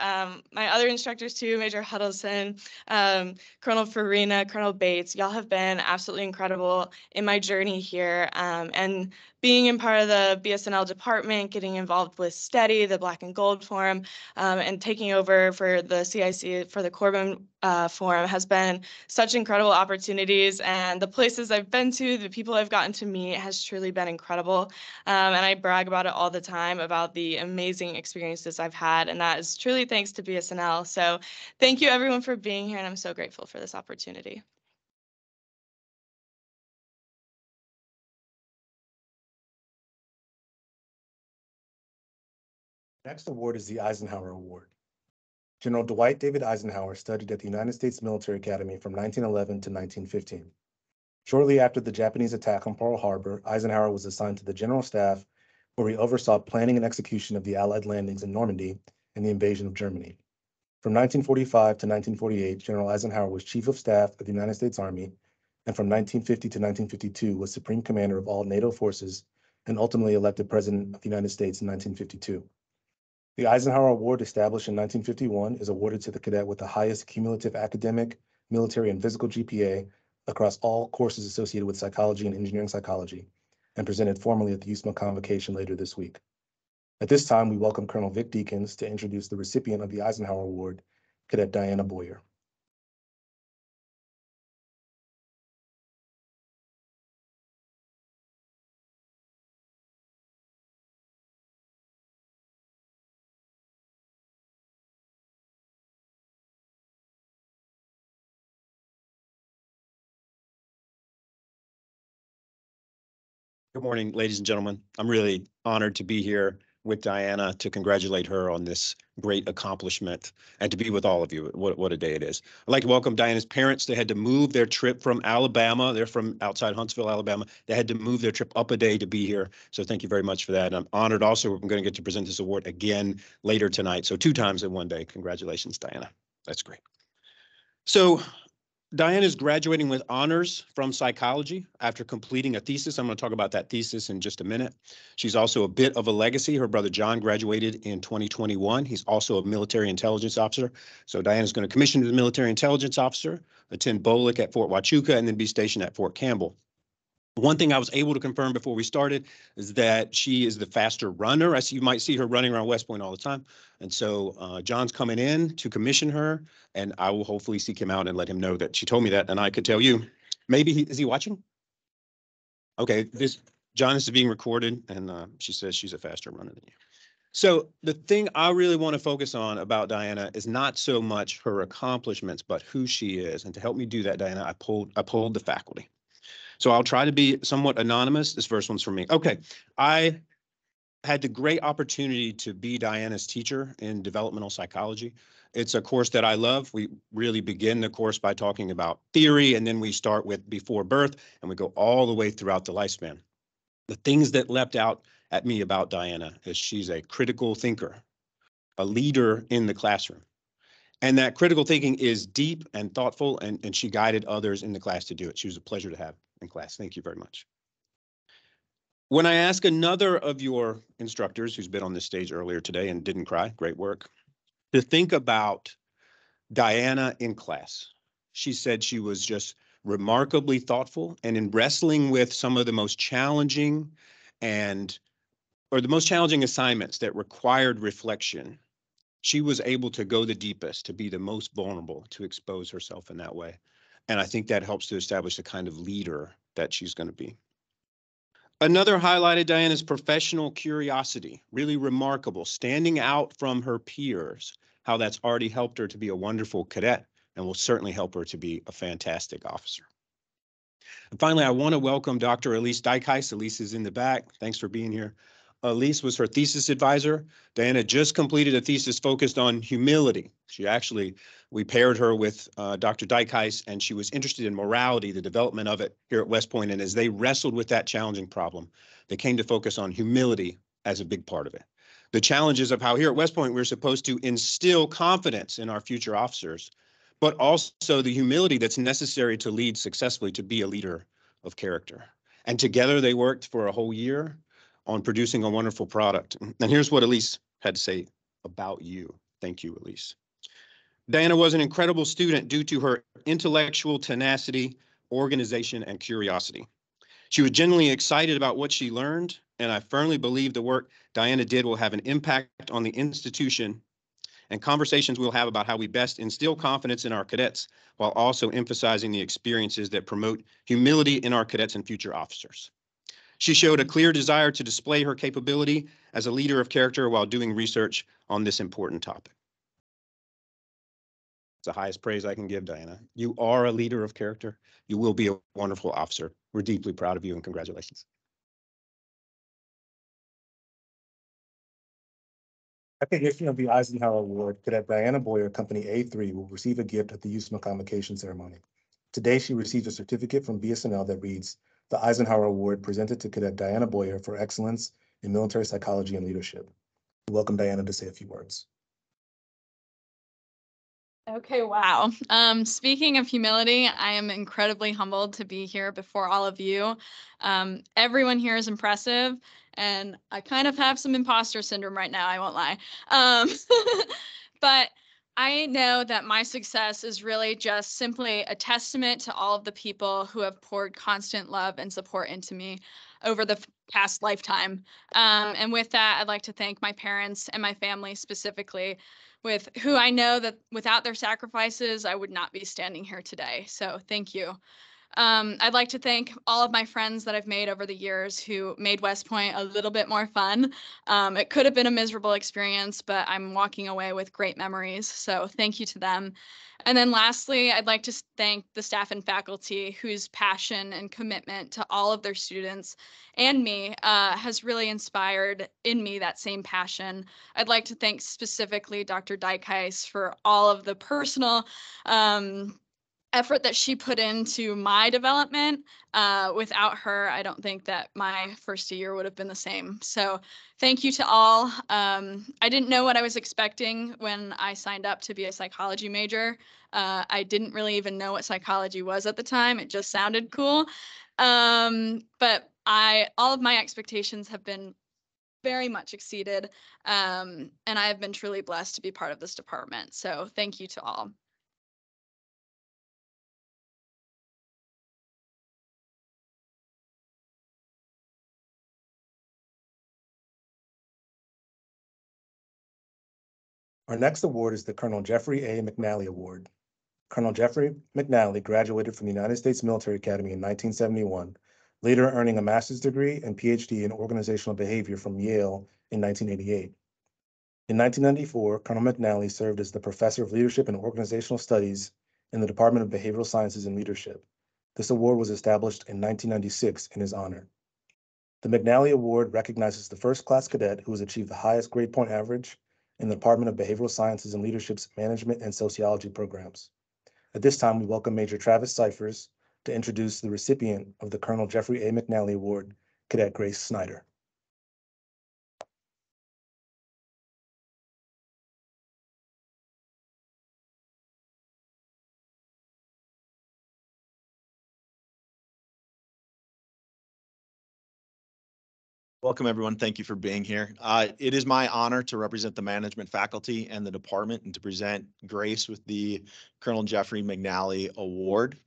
my other instructors too, Major Huddleston, Colonel Farina, Colonel Bates, y'all have been absolutely incredible in my journey here, and being in part of the BS&L department, getting involved with STEADY, the Black and Gold Forum, and taking over for the CIC for the Corbin Forum has been such incredible opportunities. And the places I've been to, the people I've gotten to meet has truly been incredible. And I brag about it all the time, about the amazing experiences I've had. And that is truly thanks to BS&L. So thank you everyone for being here. And I'm so grateful for this opportunity. Next award is the Eisenhower Award. General Dwight David Eisenhower studied at the United States Military Academy from 1911 to 1915. Shortly after the Japanese attack on Pearl Harbor, Eisenhower was assigned to the General Staff, where he oversaw planning and execution of the Allied landings in Normandy and the invasion of Germany. From 1945 to 1948, General Eisenhower was Chief of Staff of the United States Army, and from 1950 to 1952 was Supreme Commander of all NATO forces and ultimately elected President of the United States in 1952. The Eisenhower Award, established in 1951, is awarded to the cadet with the highest cumulative academic, military, and physical GPA across all courses associated with psychology and engineering psychology, and presented formally at the USMA convocation later this week. At this time, we welcome Colonel Vic Deakins to introduce the recipient of the Eisenhower Award, Cadet Diana Boyer. Good morning, ladies and gentlemen. I'm really honored to be here with Diana to congratulate her on this great accomplishment and to be with all of you. What a day it is. I'd like to welcome Diana's parents. They had to move their trip from Alabama. They're from outside Huntsville, Alabama. They had to move their trip up a day to be here. So thank you very much for that. And I'm honored also, I'm going to get to present this award again later tonight. So 2 times in one day. Congratulations, Diana. That's great. So Diana is graduating with honors from psychology after completing a thesis. I'm going to talk about that thesis in just a minute. She's also a bit of a legacy. Her brother John graduated in 2021. He's also a military intelligence officer. So Diana's going to commission as a military intelligence officer, attend BOLIC at Fort Huachuca, and then be stationed at Fort Campbell. One thing I was able to confirm before we started is that she is the faster runner. You might see her running around West Point all the time. And so John's coming in to commission her, and I will hopefully seek him out and let him know that she told me that, and I could tell you. Maybe is he watching? Okay, John is being recorded, and she says she's a faster runner than you. So the thing I really want to focus on about Diana is not so much her accomplishments, but who she is. And to help me do that, Diana, I polled the faculty. So I'll try to be somewhat anonymous. This first one's for me. Okay, I had the great opportunity to be Diana's teacher in developmental psychology. It's a course that I love. We really begin the course by talking about theory, and then we start with before birth, and we go all the way throughout the lifespan. The things that leapt out at me about Diana is she's a critical thinker, a leader in the classroom. And that critical thinking is deep and thoughtful, and she guided others in the class to do it. She was a pleasure to have in class. Thank you very much. When I ask another of your instructors who's been on this stage earlier today and didn't cry, great work, to think about Diana in class, she said she was just remarkably thoughtful, and in wrestling with some of the most challenging assignments that required reflection, she was able to go the deepest, to be the most vulnerable, to expose herself in that way. And I think that helps to establish the kind of leader that she's going to be. Another highlight of Diana's professional curiosity, really remarkable, standing out from her peers, how that's already helped her to be a wonderful cadet and will certainly help her to be a fantastic officer. And finally, I want to welcome Dr. Elise Dykhuis. Elise is in the back. Thanks for being here. Elise was her thesis advisor. Diana just completed a thesis focused on humility. We paired her with Dr. Dykhuis, and she was interested in morality, the development of it here at West Point. And as they wrestled with that challenging problem, they came to focus on humility as a big part of it. The challenges of how here at West Point, we're supposed to instill confidence in our future officers, but also the humility that's necessary to lead successfully, to be a leader of character. And together they worked for a whole year on producing a wonderful product. And here's what Elise had to say about you. Thank you, Elise. Diana was an incredible student due to her intellectual tenacity, organization, and curiosity. She was genuinely excited about what she learned, and I firmly believe the work Diana did will have an impact on the institution, and conversations we'll have about how we best instill confidence in our cadets while also emphasizing the experiences that promote humility in our cadets and future officers. She showed a clear desire to display her capability as a leader of character while doing research on this important topic. It's the highest praise I can give, Diana. You are a leader of character. You will be a wonderful officer. We're deeply proud of you, and congratulations. Recognition of the Eisenhower Award, Cadet Diana Boyer, Company A3, will receive a gift at the USMA convocation ceremony. Today, she received a certificate from BS&L that reads, "The Eisenhower Award presented to Cadet Diana Boyer for excellence in military psychology and leadership." We welcome Diana to say a few words. Okay, wow. Speaking of humility, I am incredibly humbled to be here before all of you. Everyone here is impressive, and I kind of have some imposter syndrome right now, I won't lie. But I know that my success is really just simply a testament to all of the people who have poured constant love and support into me over the past lifetime. And with that, I'd like to thank my parents and my family specifically, with who I know that without their sacrifices, I would not be standing here today. So thank you. I'd like to thank all of my friends that I've made over the years who made West Point a little bit more fun. It could have been a miserable experience, but I'm walking away with great memories. So thank you to them. And then lastly, I'd like to thank the staff and faculty whose passion and commitment to all of their students and me has really inspired in me that same passion. I'd like to thank specifically Dr. Dykheis for all of the personal effort that she put into my development. Without her, I don't think that my first year would have been the same. So thank you to all. I didn't know what I was expecting when I signed up to be a psychology major. I didn't really even know what psychology was at the time. It just sounded cool. But all of my expectations have been very much exceeded. And I have been truly blessed to be part of this department. So thank you to all. Our next award is the Colonel Jeffrey A. McNally Award. Colonel Jeffrey McNally graduated from the United States Military Academy in 1971, later earning a master's degree and PhD in organizational behavior from Yale in 1988. In 1994, Colonel McNally served as the Professor of Leadership and Organizational Studies in the Department of Behavioral Sciences and Leadership. This award was established in 1996 in his honor. The McNally Award recognizes the first-class cadet who has achieved the highest grade point average in the Department of Behavioral Sciences and Leadership's Management and Sociology programs. At this time, we welcome Major Travis Cyphers to introduce the recipient of the Colonel Jeffrey A. McNally Award, Cadet Grace Snyder. Welcome, everyone. Thank you for being here. It is my honor to represent the management faculty and the department and to present Grace with the Colonel Jeffrey McNally Award.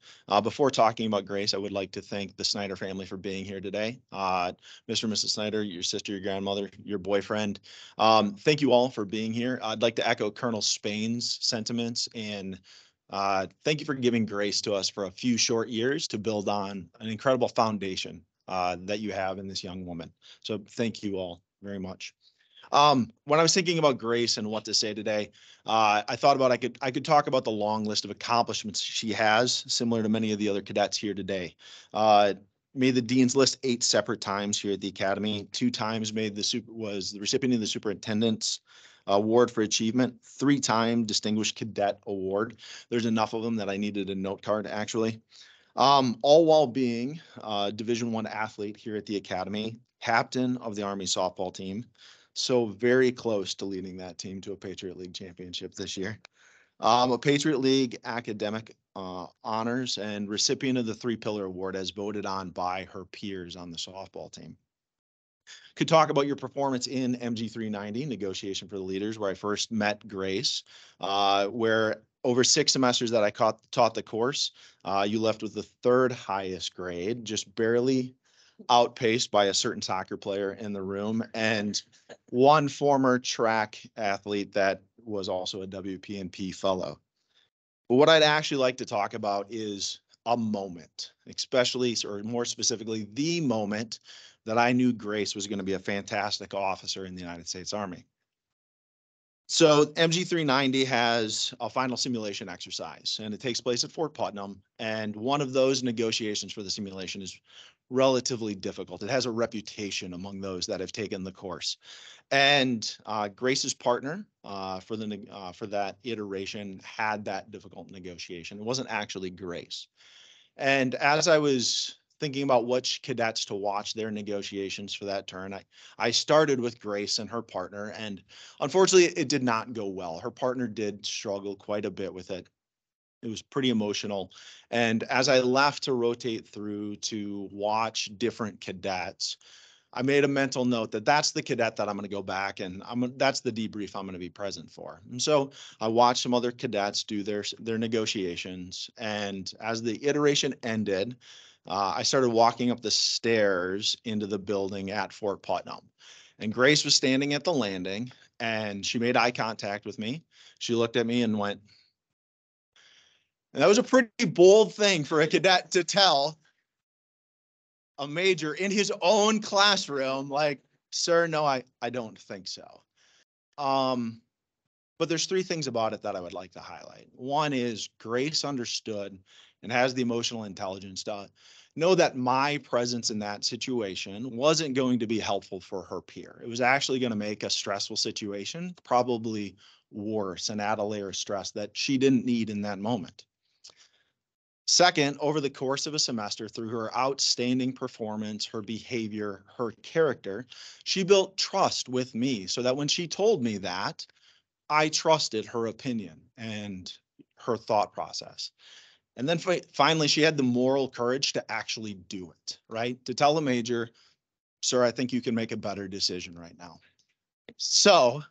Before talking about Grace, I would like to thank the Snyder family for being here today. Mr. and Mrs. Snyder, your sister, your grandmother, your boyfriend. Thank you all for being here. I'd like to echo Colonel Spain's sentiments and thank you for giving Grace to us for a few short years to build on an incredible foundation that you have in this young woman. So thank you all very much. When I was thinking about Grace and what to say today, I thought about I could talk about the long list of accomplishments she has, similar to many of the other cadets here today. Made the Dean's List 8 separate times here at the Academy. 2 times was the recipient of the Superintendent's Award for Achievement. 3-time Distinguished Cadet Award. There's enough of them that I needed a note card, actually. All while being a Division I athlete here at the Academy, captain of the Army softball team. So very close to leading that team to a Patriot League championship this year. A Patriot League academic honors and recipient of the 3-Pillar Award as voted on by her peers on the softball team. Could talk about your performance in MG390, Negotiation for the Leaders, where I first met Grace, where over 6 semesters that I taught the course, you left with the 3rd highest grade, just barely outpaced by a certain soccer player in the room and one former track athlete that was also a WPNP fellow. But what I'd actually like to talk about is a moment, especially, or more specifically, the moment that I knew Grace was going to be a fantastic officer in the United States Army. So MG390 has a final simulation exercise, and it takes place at Fort Putnam. And one of those negotiations for the simulation is relatively difficult. It has a reputation among those that have taken the course. And Grace's partner for that iteration had that difficult negotiation. It wasn't actually Grace. And as I was thinking about which cadets to watch their negotiations for that turn, I started with Grace and her partner, and unfortunately, it did not go well. Her partner did struggle quite a bit with it. It was pretty emotional. And as I left to rotate through to watch different cadets, I made a mental note that that's the cadet that I'm going to go back and that's the debrief I'm going to be present for. And so I watched some other cadets do their negotiations. And as the iteration ended, I started walking up the stairs into the building at Fort Putnam. And Grace was standing at the landing and she made eye contact with me. She looked at me and went, and that was a pretty bold thing for a cadet to tell a major in his own classroom, like, sir, no, I don't think so. But there's three things about it that I would like to highlight. One is Grace understood and has the emotional intelligence to know that my presence in that situation wasn't going to be helpful for her peer. It was actually going to make a stressful situation probably worse and add a layer of stress that she didn't need in that moment. Second, over the course of a semester, through her outstanding performance, her behavior, her character, she built trust with me so that when she told me that, I trusted her opinion and her thought process. And then finally, she had the moral courage to actually do it, right? To tell the major, sir, I think you can make a better decision right now. So,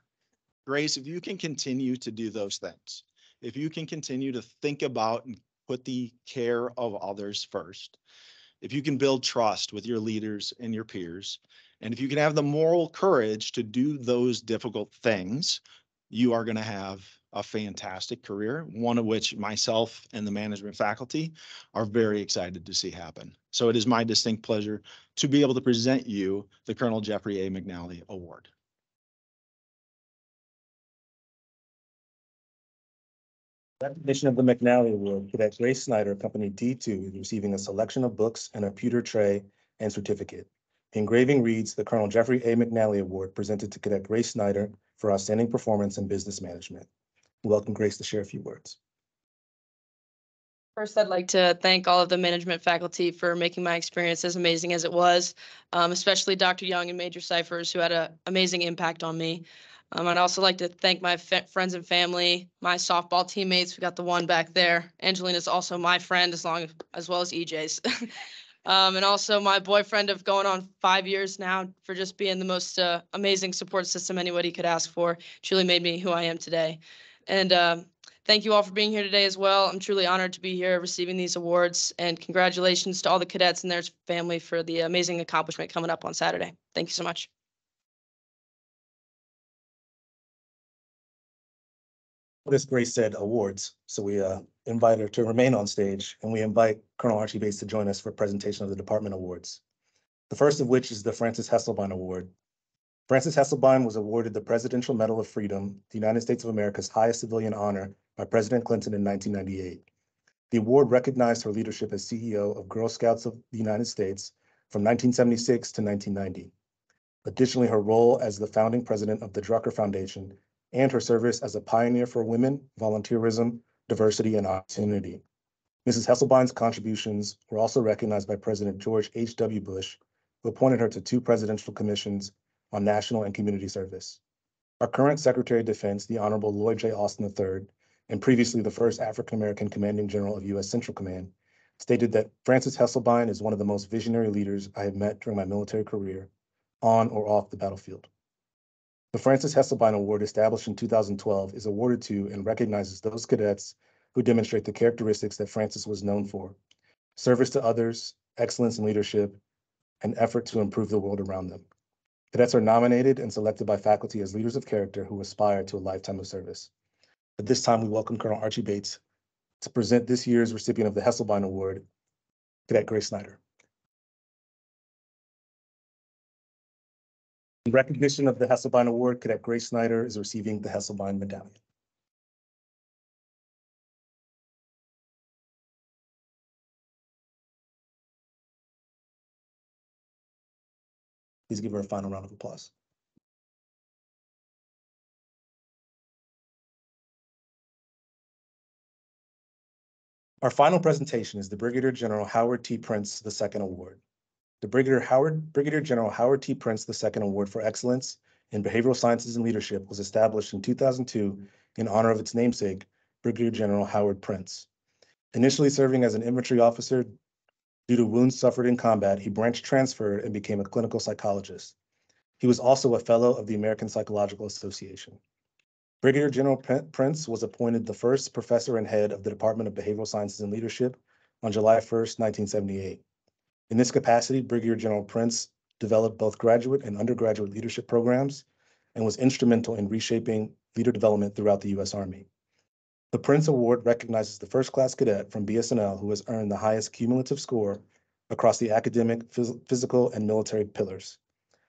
Grace, if you can continue to do those things, if you can continue to think about and put the care of others first, if you can build trust with your leaders and your peers, and if you can have the moral courage to do those difficult things, you are going to have a fantastic career, one of which myself and the management faculty are very excited to see happen. So it is my distinct pleasure to be able to present you the Colonel Jeffrey A. McNally Award. Recognition of the McNally Award, Cadet Grace Snyder, Company D2, is receiving a selection of books and a pewter tray and certificate. The engraving reads, the Colonel Jeffrey A. McNally Award presented to Cadet Grace Snyder for outstanding performance in business management. Welcome Grace to share a few words. First, I'd like to thank all of the management faculty for making my experience as amazing as it was, especially Dr. Young and Major Cyphers, who had an amazing impact on me. I'd also like to thank my friends and family, my softball teammates. We got the one back there. Angelina's also my friend, as well as EJ's. And also my boyfriend of going on 5 years now, for just being the most amazing support system anybody could ask for. Truly made me who I am today. And thank you all for being here today as well. I'm truly honored to be here receiving these awards, and congratulations to all the cadets and their family for the amazing accomplishment coming up on Saturday. Thank you so much. This Grace said awards, so we invite her to remain on stage, and we invite Colonel Archie Bates to join us for presentation of the department awards. The first of which is the Francis Hesselbein Award. Francis Hesselbein was awarded the Presidential Medal of Freedom, the United States of America's highest civilian honor, by President Clinton in 1998. The award recognized her leadership as CEO of Girl Scouts of the United States from 1976 to 1990. Additionally, her role as the founding president of the Drucker Foundation and her service as a pioneer for women, volunteerism, diversity, and opportunity. Mrs. Hesselbein's contributions were also recognized by President George H.W. Bush, who appointed her to 2 presidential commissions on national and community service. Our current Secretary of Defense, the Honorable Lloyd J. Austin III, and previously the first African-American Commanding General of U.S. Central Command, stated that Francis Hesselbein is one of the most visionary leaders I have met during my military career, on or off the battlefield. The Francis Hesselbein Award, established in 2012, is awarded to and recognizes those cadets who demonstrate the characteristics that Francis was known for: service to others, excellence in leadership, and effort to improve the world around them. Cadets are nominated and selected by faculty as leaders of character who aspire to a lifetime of service. At this time, we welcome Colonel Archie Bates to present this year's recipient of the Hesselbein Award, Cadet Grace Snyder. In recognition of the Hesselbein Award, Cadet Grace Snyder is receiving the Hesselbein Medallion. Please give her a final round of applause. Our final presentation is the Brigadier General Howard T. Prince II Award. The Brigadier General Howard T. Prince II Award for Excellence in Behavioral Sciences and Leadership was established in 2002 in honor of its namesake, Brigadier General Howard Prince. Initially serving as an infantry officer, due to wounds suffered in combat, he branch transferred and became a clinical psychologist. He was also a fellow of the American Psychological Association. Brigadier General Prince was appointed the first professor and head of the Department of Behavioral Sciences and Leadership on July 1st, 1978. In this capacity, Brigadier General Prince developed both graduate and undergraduate leadership programs and was instrumental in reshaping leader development throughout the U.S. Army. The Prince Award recognizes the first-class cadet from BS&L who has earned the highest cumulative score across the academic, physical, and military pillars.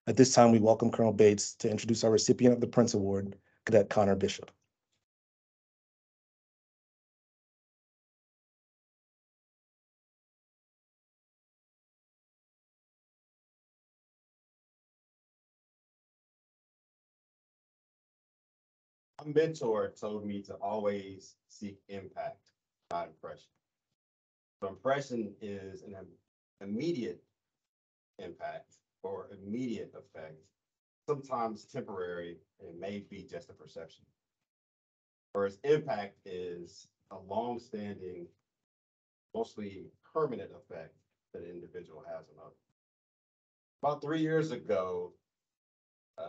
At this time, we welcome Colonel Bates to introduce our recipient of the Prince Award, Cadet Connor Bishop. A mentor told me to always seek impact, not impression. So impression is an immediate impact or immediate effect, sometimes temporary, and may be just a perception. Whereas impact is a long-standing, mostly permanent effect that an individual has on others. About 3 years ago,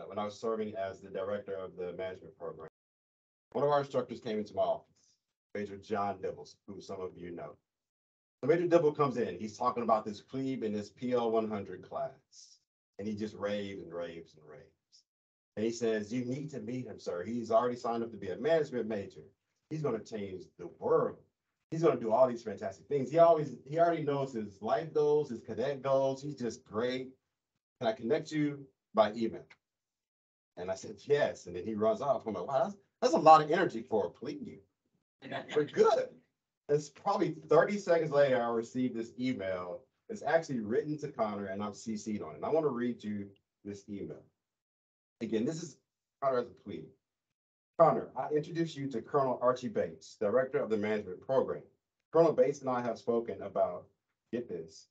when I was serving as the director of the management program, one of our instructors came into my office, Major John Dibbles, who some of you know. So Major Dibble comes in, he's talking about this plebe in this PL 100 class, and he just raves and raves and raves. And he says, you need to meet him, sir. He's already signed up to be a management major. He's going to change the world. He's going to do all these fantastic things. He already knows his life goals, his cadet goals. He's just great. Can I connect you by email? And I said, yes. And then he runs off. I'm like, wow, that's a lot of energy for a plebe. But good. It's probably 30 seconds later, I received this email. It's actually written to Connor, and I'm CC'd on it. And I want to read you this email. Again, this is Connor as a plebe. Connor, I introduce you to Colonel Archie Bates, Director of the Management Program. Colonel Bates and I have spoken about, get this,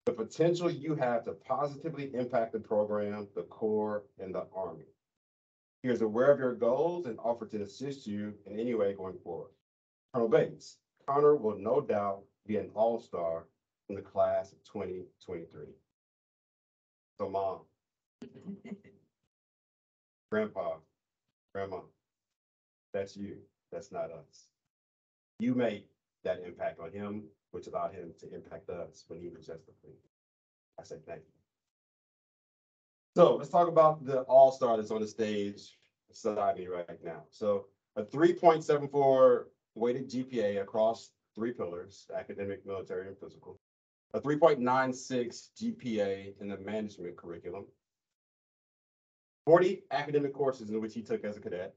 the potential you have to positively impact the program, the Corps, and the Army. He is aware of your goals and offered to assist you in any way going forward. Colonel Bates, Connor will no doubt be an all-star in the class of 2023. So Mom, Grandpa, Grandma, that's you, that's not us. You make that impact on him, which allowed him to impact us when he was just a plebe. I say thank you. So let's talk about the all-star that's on the stage beside me right now. So a 3.74 weighted GPA across 3 pillars, academic, military, and physical. A 3.96 GPA in the management curriculum. 40 academic courses in which he took as a cadet.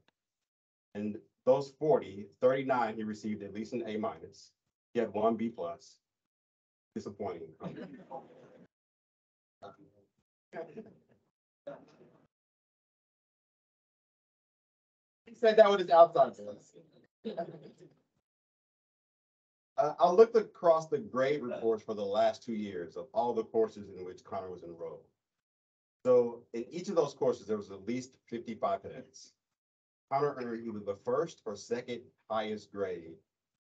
And those 40, 39, he received at least an A-. He had 1 B+. Disappointing. He said that with his outside voice. I looked across the grade reports for the last 2 years of all the courses in which Connor was enrolled. So in each of those courses, there was at least 55 cadets. Connor earned either the first or second highest grade,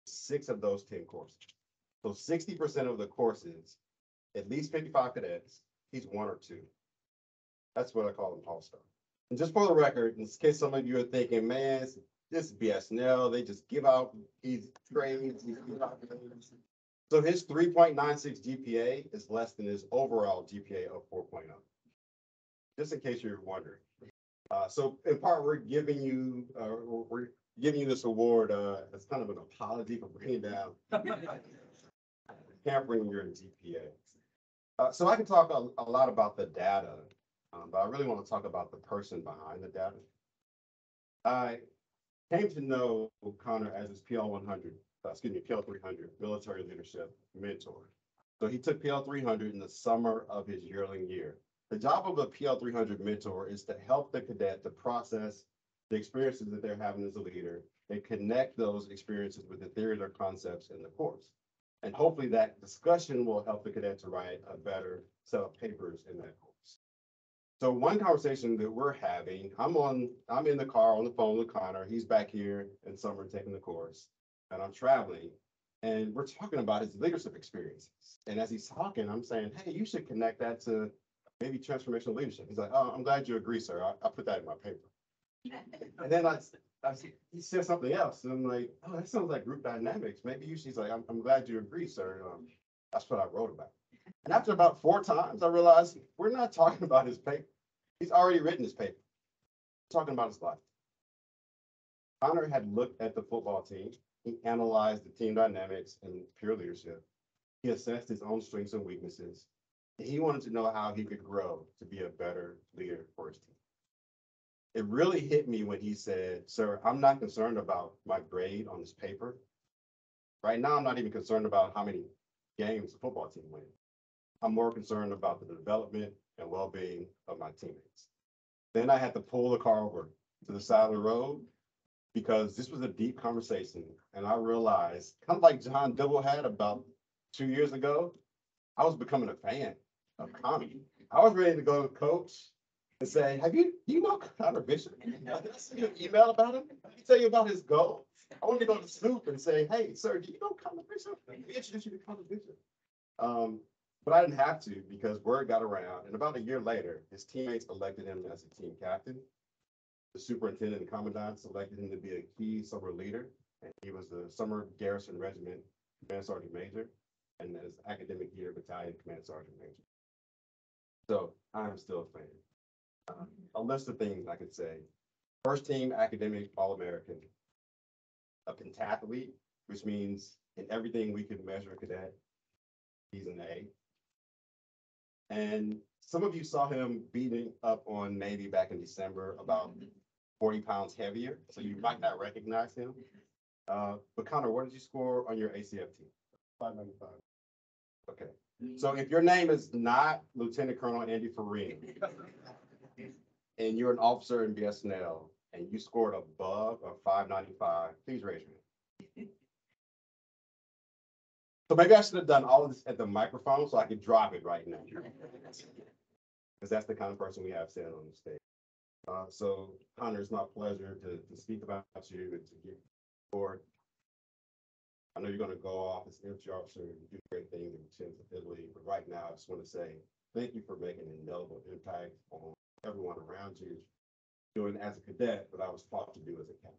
6 of those 10 courses. So 60% of the courses, at least 55 cadets, he's 1 or 2. That's what I call an all-star. And just for the record, in case some of you are thinking, man, this is BS&L, they just give out these grades. So his 3.96 GPA is less than his overall GPA of 4.0. Just in case you're wondering. So in part, we're giving you this award as kind of an apology for bringing down, hampering your GPA. So I can talk a lot about the data, but I really want to talk about the person behind the data. I came to know Connor as his PL 300 military leadership mentor. So he took PL 300 in the summer of his yearling year. The job of a PL 300 mentor is to help the cadet to process the experiences that they're having as a leader and connect those experiences with the theories or concepts in the course. And hopefully that discussion will help the cadet to write a better set of papers in that course. So one conversation that we're having, I'm in the car on the phone with Connor. He's back here in summer taking the course, and I'm traveling. And we're talking about his leadership experiences. And as he's talking, I'm saying, hey, you should connect that to maybe transformational leadership. He's like, oh, I'm glad you agree, sir. I put that in my paper. And then he said something else. And I'm like, oh, that sounds like group dynamics. Maybe you should. He's like, I'm glad you agree, sir. That's what I wrote about. And after about 4 times, I realized we're not talking about his paper. He's already written his paper. We're talking about his life. Connor had looked at the football team. He analyzed the team dynamics and peer leadership. He assessed his own strengths and weaknesses. And he wanted to know how he could grow to be a better leader for his team. It really hit me when he said, sir, I'm not concerned about my grade on this paper. Right now, I'm not even concerned about how many games the football team wins. I'm more concerned about the development and well-being of my teammates. Then I had to pull the car over to the side of the road because this was a deep conversation. And I realized, kind of like John Dibble had about 2 years ago, I was becoming a fan of comedy. I was ready to go to coach and say, do you know Connor Bishop? Did I send you an email about him? Did he tell you about his goal? I wanted to go to Snoop and say, hey, sir, do you know Connor Bishop? Let me introduce you to Connor Bishop. But I didn't have to because word got around. And about a year later, his teammates elected him as a team captain. The superintendent and commandant selected him to be a key summer leader. And he was the Summer Garrison Regiment Command Sergeant Major and as Academic Year Battalion Command Sergeant Major. So I'm still a fan. A list of things I could say. First team academic All-American. A pentathlete, which means in everything we could measure a cadet, he's an A. And some of you saw him beating up on Navy back in December, about 40 pounds heavier. So you might not recognize him. But Connor, what did you score on your ACF team? 595. Okay. So if your name is not Lieutenant Colonel Andy Farine, and you're an officer in BS&L, and you scored above a 595, please raise your hand. So maybe I should have done all of this at the microphone so I could drop it right now. Because that's the kind of person we have sitting on the stage. So Connor, it's my pleasure to speak about you and to give forward. I know you're going to go off as infantry officer and do great things in Italy, but right now I just want to say thank you for making an indelible impact on everyone around you, doing as a cadet what I was taught to do as a captain.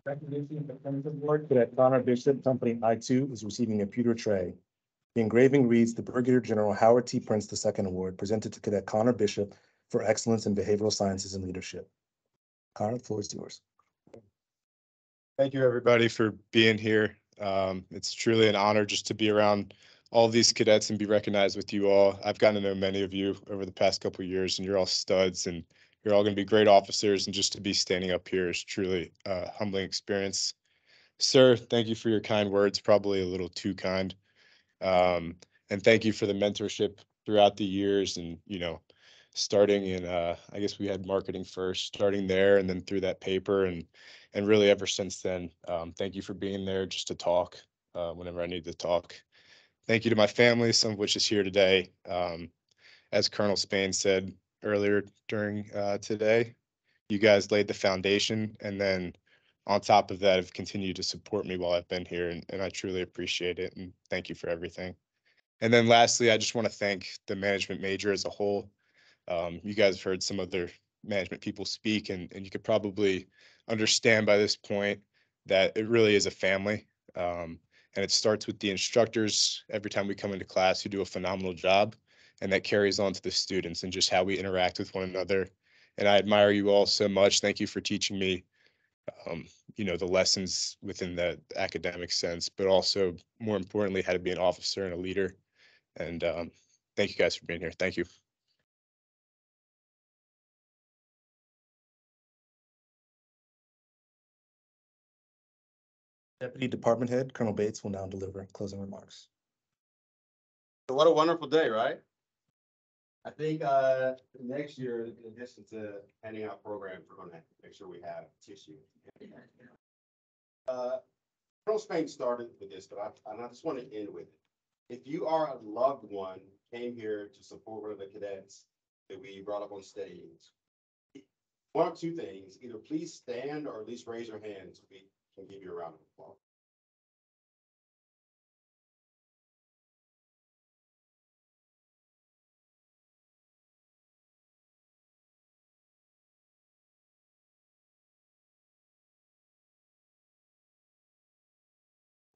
Recognition of the Friends Award, Cadet Connor Bishop, Company I-2 is receiving a pewter tray. The engraving reads the Brigadier General Howard T. Prince II Award presented to Cadet Connor Bishop for excellence in behavioral sciences and leadership. Connor, the floor is yours. Thank you, everybody, for being here. It's truly an honor just to be around all these cadets and be recognized with you all. I've gotten to know many of you over the past couple of years, and you're all studs, and you're all going to be great officers. And just to be standing up here is truly a humbling experience. Sir, thank you for your kind words, probably a little too kind. And thank you for the mentorship throughout the years and, starting in, I guess we had marketing first, starting there and then through that paper and really ever since then. Thank you for being there just to talk whenever I need to talk. Thank you to my family, some of which is here today. As Colonel Spain said earlier during today, you guys laid the foundation and then on top of that have continued to support me while I've been here and I truly appreciate it and thank you for everything. And then lastly, I just want to thank the management major as a whole. You guys have heard some other management people speak, and you could probably understand by this point that it really is a family. And it starts with the instructors every time we come into class who do a phenomenal job, and that carries on to the students and just how we interact with one another. And I admire you all so much. Thank you for teaching me, the lessons within the academic sense, but also more importantly, how to be an officer and a leader. And thank you guys for being here. Thank you. Deputy Department Head Colonel Bates will now deliver closing remarks. So what a wonderful day, right? I think next year, in addition to handing out programs, we're gonna make sure we have tissue. Colonel Spank started with this, but I just want to end with it. If you are a loved one, came here to support one of the cadets that we brought up on stage, one of two things, either please stand or at least raise your hand so we can give you a round of applause.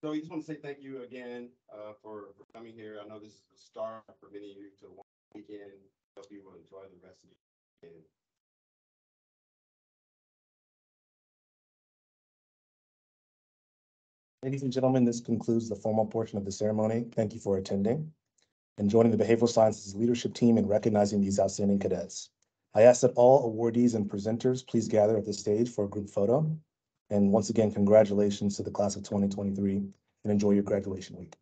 So we just want to say thank you again for coming here. I know this is the start for many of you to one weekend. Hope you will enjoy the rest of the weekend. Ladies and gentlemen, this concludes the formal portion of the ceremony. Thank you for attending and joining the Behavioral Sciences leadership team in recognizing these outstanding cadets. I ask that all awardees and presenters please gather at the stage for a group photo. And once again, congratulations to the class of 2023 and enjoy your graduation week.